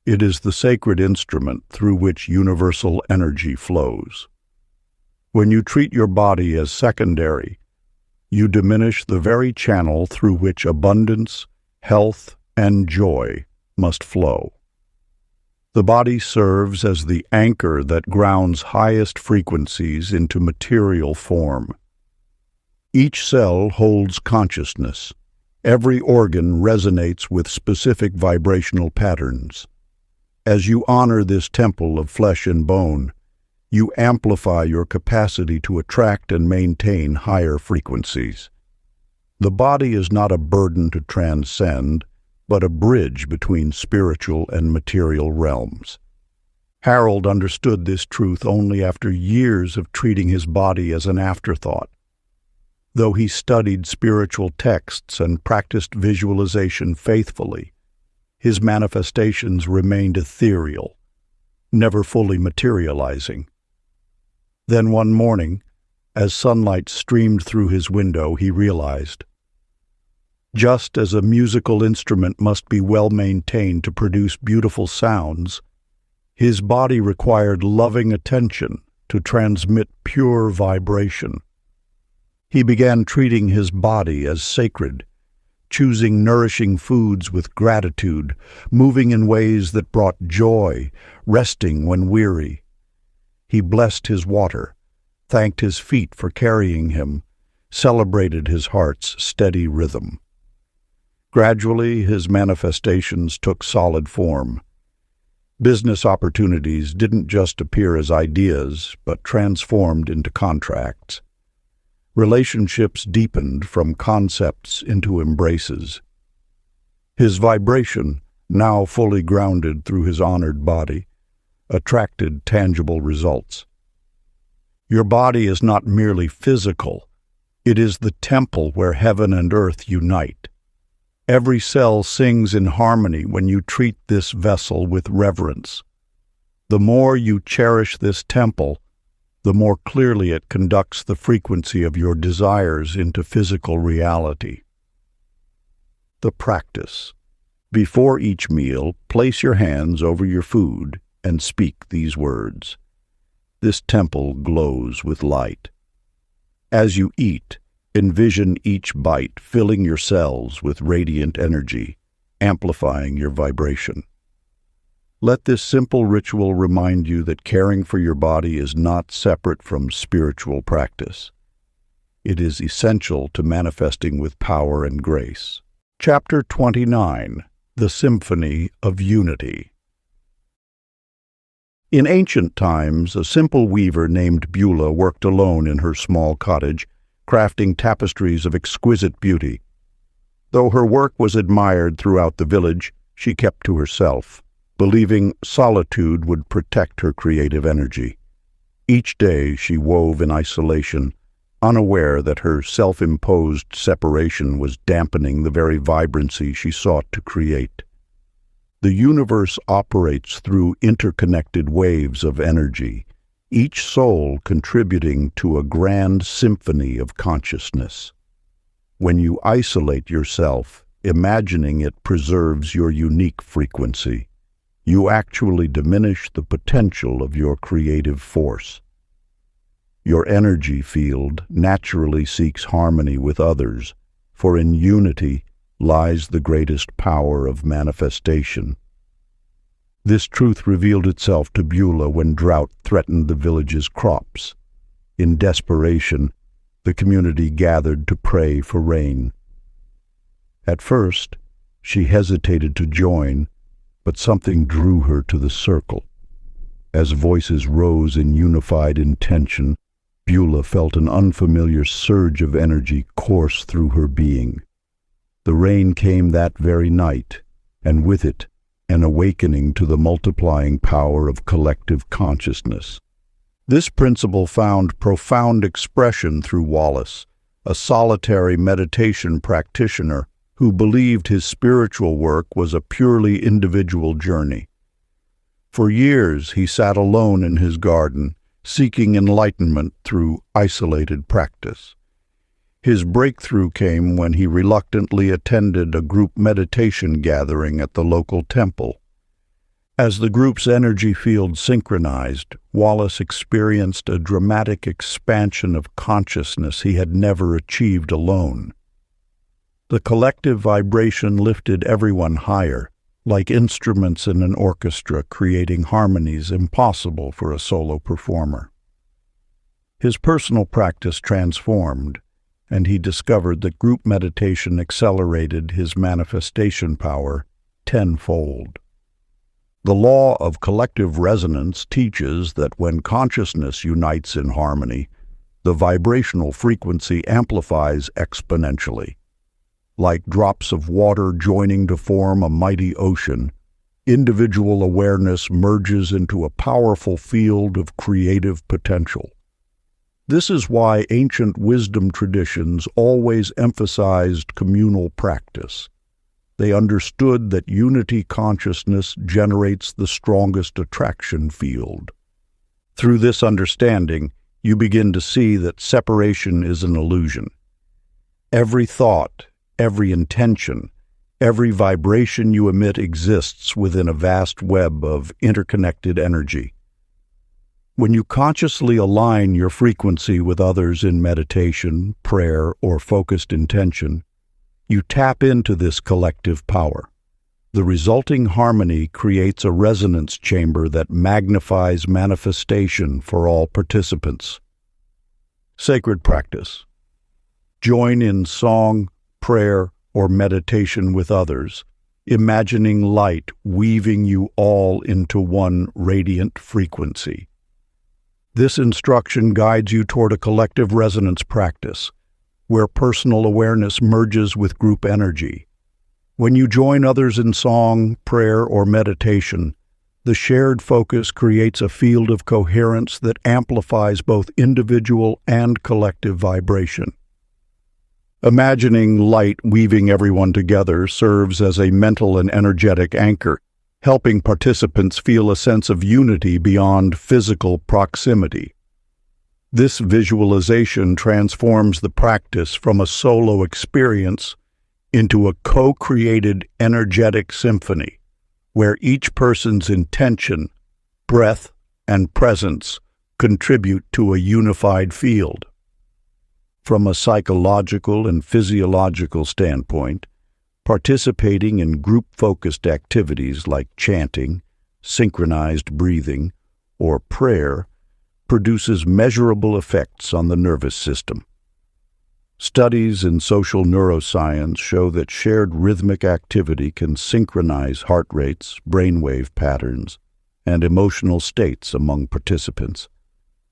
It is the sacred instrument through which universal energy flows. When you treat your body as secondary, you diminish the very channel through which abundance, health, and joy must flow. The body serves as the anchor that grounds highest frequencies into material form. Each cell holds consciousness. Every organ resonates with specific vibrational patterns. As you honor this temple of flesh and bone, you amplify your capacity to attract and maintain higher frequencies. The body is not a burden to transcend, but a bridge between spiritual and material realms. Harold understood this truth only after years of treating his body as an afterthought. Though he studied spiritual texts and practiced visualization faithfully, his manifestations remained ethereal, never fully materializing. Then one morning, as sunlight streamed through his window, he realized, just as a musical instrument must be well maintained to produce beautiful sounds, his body required loving attention to transmit pure vibration. He began treating his body as sacred, choosing nourishing foods with gratitude, moving in ways that brought joy, resting when weary. He blessed his water, thanked his feet for carrying him, celebrated his heart's steady rhythm. Gradually, his manifestations took solid form. Business opportunities didn't just appear as ideas, but transformed into contracts. Relationships deepened from concepts into embraces. His vibration, now fully grounded through his honored body, attracted tangible results. Your body is not merely physical. It is the temple where heaven and earth unite. Every cell sings in harmony when you treat this vessel with reverence. The more you cherish this temple, the more clearly it conducts the frequency of your desires into physical reality. The practice. Before each meal, place your hands over your food and speak these words. This temple glows with light. As you eat, envision each bite filling your cells with radiant energy, amplifying your vibration. Let this simple ritual remind you that caring for your body is not separate from spiritual practice. It is essential to manifesting with power and grace. Chapter 29. The Symphony of Unity. In ancient times, a simple weaver named Beulah worked alone in her small cottage, crafting tapestries of exquisite beauty. Though her work was admired throughout the village, she kept to herself, believing solitude would protect her creative energy. Each day she wove in isolation, unaware that her self-imposed separation was dampening the very vibrancy she sought to create. The universe operates through interconnected waves of energy, each soul contributing to a grand symphony of consciousness. When you isolate yourself, imagining it preserves your unique frequency, you actually diminish the potential of your creative force. Your energy field naturally seeks harmony with others, for in unity lies the greatest power of manifestation. This truth revealed itself to Beulah when drought threatened the village's crops. In desperation, the community gathered to pray for rain. At first, she hesitated to join, but something drew her to the circle. As voices rose in unified intention, Beulah felt an unfamiliar surge of energy course through her being. The rain came that very night, and with it, an awakening to the multiplying power of collective consciousness. This principle found profound expression through Wallace, a solitary meditation practitioner who believed his spiritual work was a purely individual journey. For years he sat alone in his garden, seeking enlightenment through isolated practice. His breakthrough came when he reluctantly attended a group meditation gathering at the local temple. As the group's energy field synchronized, Wallace experienced a dramatic expansion of consciousness he had never achieved alone. The collective vibration lifted everyone higher, like instruments in an orchestra creating harmonies impossible for a solo performer. His personal practice transformed, and he discovered that group meditation accelerated his manifestation power tenfold. The law of collective resonance teaches that when consciousness unites in harmony, the vibrational frequency amplifies exponentially. Like drops of water joining to form a mighty ocean, individual awareness merges into a powerful field of creative potential. This is why ancient wisdom traditions always emphasized communal practice. They understood that unity consciousness generates the strongest attraction field. Through this understanding, you begin to see that separation is an illusion. Every thought, every intention, every vibration you emit exists within a vast web of interconnected energy. When you consciously align your frequency with others in meditation, prayer, or focused intention, You tap into this collective power. The resulting harmony creates a resonance chamber that magnifies manifestation for all participants. Sacred practice. Join in song, prayer, or meditation with others, imagining light weaving you all into one radiant frequency. This instruction guides you toward a collective resonance practice, where personal awareness merges with group energy. When you join others in song, prayer, or meditation, the shared focus creates a field of coherence that amplifies both individual and collective vibration. Imagining light weaving everyone together serves as a mental and energetic anchor, helping participants feel a sense of unity beyond physical proximity. This visualization transforms the practice from a solo experience into a co-created energetic symphony, where each person's intention, breath, and presence contribute to a unified field. From a psychological and physiological standpoint, participating in group-focused activities like chanting, synchronized breathing, or prayer produces measurable effects on the nervous system. Studies in social neuroscience show that shared rhythmic activity can synchronize heart rates, brainwave patterns, and emotional states among participants,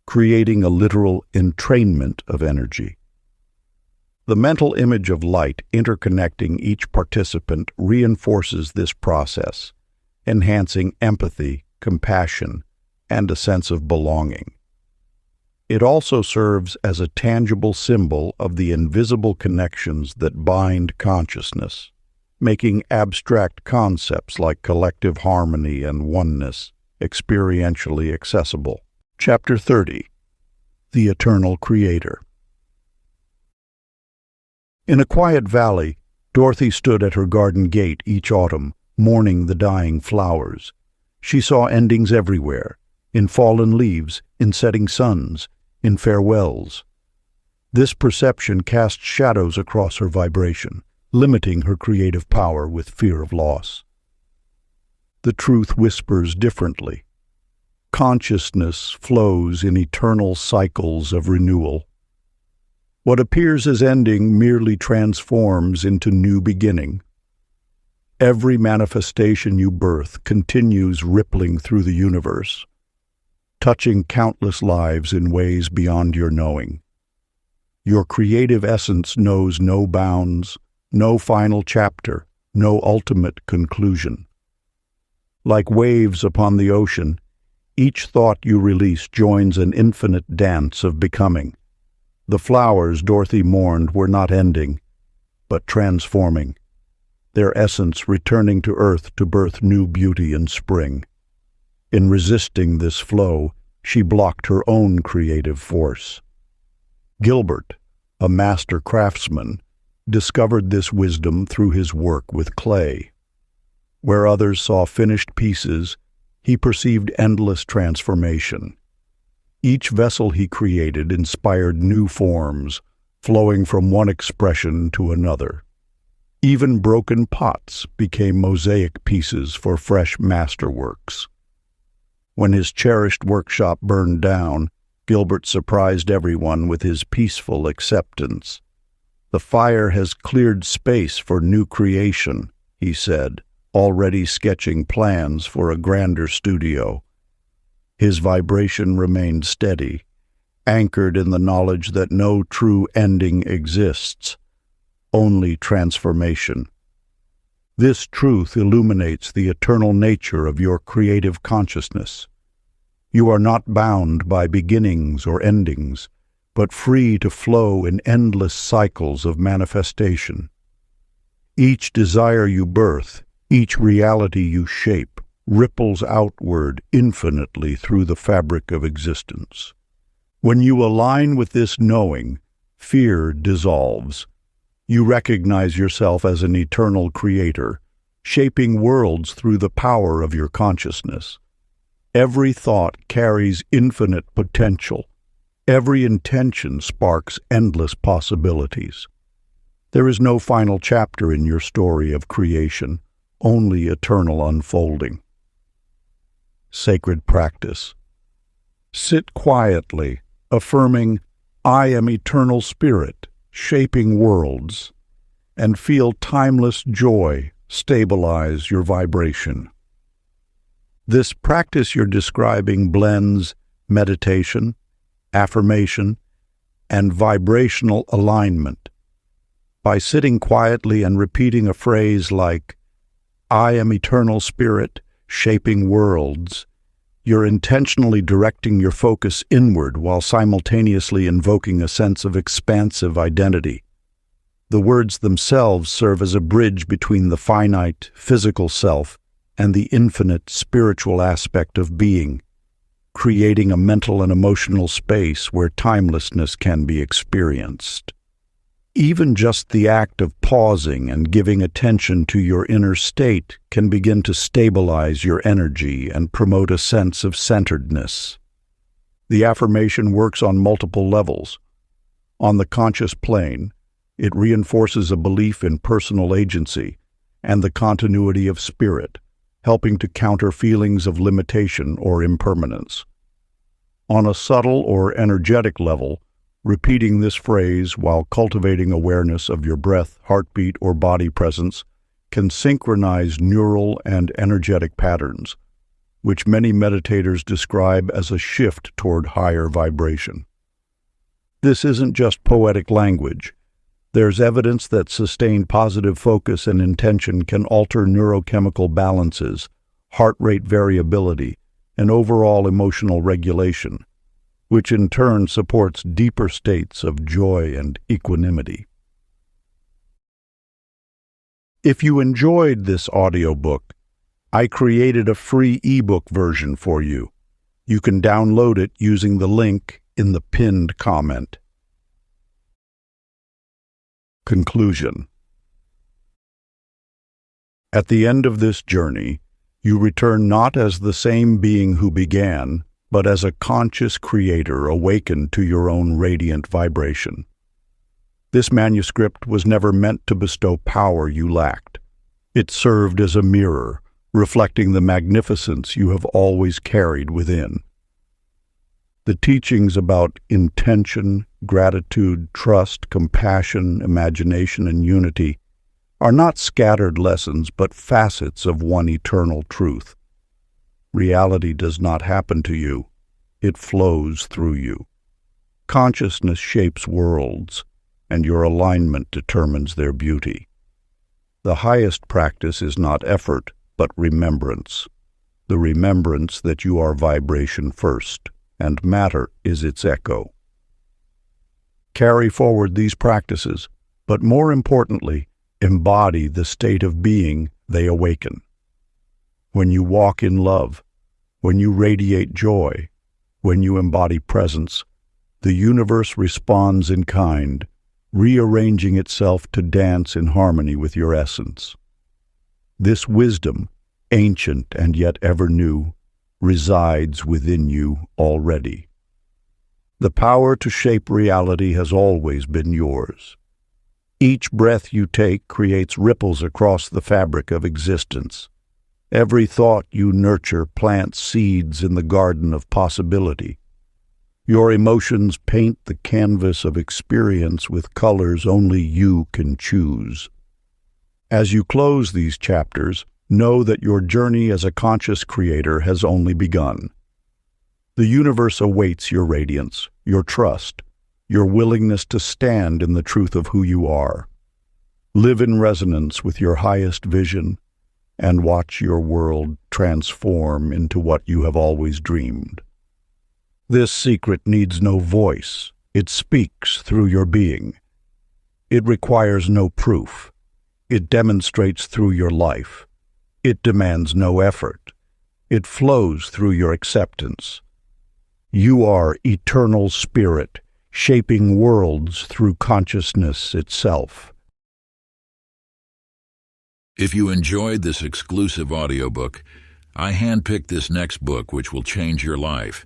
creating a literal entrainment of energy. The mental image of light interconnecting each participant reinforces this process, enhancing empathy, compassion, and a sense of belonging. It also serves as a tangible symbol of the invisible connections that bind consciousness, making abstract concepts like collective harmony and oneness experientially accessible. Chapter 30. The Eternal Creator. In a quiet valley, Dorothy stood at her garden gate each autumn, mourning the dying flowers. She saw endings everywhere, in fallen leaves, in setting suns, in farewells. This perception cast shadows across her vibration, limiting her creative power with fear of loss. The truth whispers differently. Consciousness flows in eternal cycles of renewal. What appears as ending merely transforms into new beginning. Every manifestation you birth continues rippling through the universe, touching countless lives in ways beyond your knowing. Your creative essence knows no bounds, no final chapter, no ultimate conclusion. Like waves upon the ocean, each thought you release joins an infinite dance of becoming. The flowers Dorothy mourned were not ending, but transforming, their essence returning to earth to birth new beauty in spring. In resisting this flow, she blocked her own creative force. Gilbert, a master craftsman, discovered this wisdom through his work with clay. Where others saw finished pieces, he perceived endless transformation. Each vessel he created inspired new forms, flowing from one expression to another. Even broken pots became mosaic pieces for fresh masterworks. When his cherished workshop burned down, Gilbert surprised everyone with his peaceful acceptance. "The fire has cleared space for new creation," he said, already sketching plans for a grander studio. His vibration remained steady, anchored in the knowledge that no true ending exists, only transformation. This truth illuminates the eternal nature of your creative consciousness. You are not bound by beginnings or endings, but free to flow in endless cycles of manifestation. Each desire you birth, each reality you shape, ripples outward infinitely through the fabric of existence. When you align with this knowing, fear dissolves. You recognize yourself as an eternal creator, shaping worlds through the power of your consciousness. Every thought carries infinite potential. Every intention sparks endless possibilities. There is no final chapter in your story of creation, only eternal unfolding. Sacred practice. Sit quietly, affirming, "I am eternal spirit, shaping worlds," and feel timeless joy stabilize your vibration. This practice you're describing blends meditation, affirmation, and vibrational alignment. By sitting quietly and repeating a phrase like, "I am eternal spirit, shaping worlds," you're intentionally directing your focus inward while simultaneously invoking a sense of expansive identity. The words themselves serve as a bridge between the finite, physical self and the infinite spiritual aspect of being, creating a mental and emotional space where timelessness can be experienced. Even just the act of pausing and giving attention to your inner state can begin to stabilize your energy and promote a sense of centeredness. The affirmation works on multiple levels. On the conscious plane, it reinforces a belief in personal agency and the continuity of spirit, helping to counter feelings of limitation or impermanence. On a subtle or energetic level, repeating this phrase while cultivating awareness of your breath, heartbeat, or body presence can synchronize neural and energetic patterns, which many meditators describe as a shift toward higher vibration. This isn't just poetic language. There's evidence that sustained positive focus and intention can alter neurochemical balances, heart rate variability, and overall emotional regulation, which in turn supports deeper states of joy and equanimity. If you enjoyed this audiobook, I created a free ebook version for you. You can download it using the link in the pinned comment. Conclusion. At the end of this journey, you return not as the same being who began, but as a conscious creator awakened to your own radiant vibration. This manuscript was never meant to bestow power you lacked. It served as a mirror, reflecting the magnificence you have always carried within. The teachings about intention, gratitude, trust, compassion, imagination, and unity are not scattered lessons, but facets of one eternal truth. Reality does not happen to you. It flows through you. Consciousness shapes worlds, and your alignment determines their beauty. The highest practice is not effort, but remembrance. The remembrance that you are vibration first, and matter is its echo. Carry forward these practices, but more importantly, embody the state of being they awaken. When you walk in love, when you radiate joy, when you embody presence, the universe responds in kind, rearranging itself to dance in harmony with your essence. This wisdom, ancient and yet ever new, resides within you already. The power to shape reality has always been yours. Each breath you take creates ripples across the fabric of existence. Every thought you nurture plants seeds in the garden of possibility. Your emotions paint the canvas of experience with colors only you can choose. As you close these chapters, know that your journey as a conscious creator has only begun. The universe awaits your radiance, your trust, your willingness to stand in the truth of who you are. Live in resonance with your highest vision and watch your world transform into what you have always dreamed. This secret needs no voice. It speaks through your being. It requires no proof. It demonstrates through your life. It demands no effort. It flows through your acceptance. You are eternal spirit, shaping worlds through consciousness itself. If you enjoyed this exclusive audiobook, I handpicked this next book which will change your life.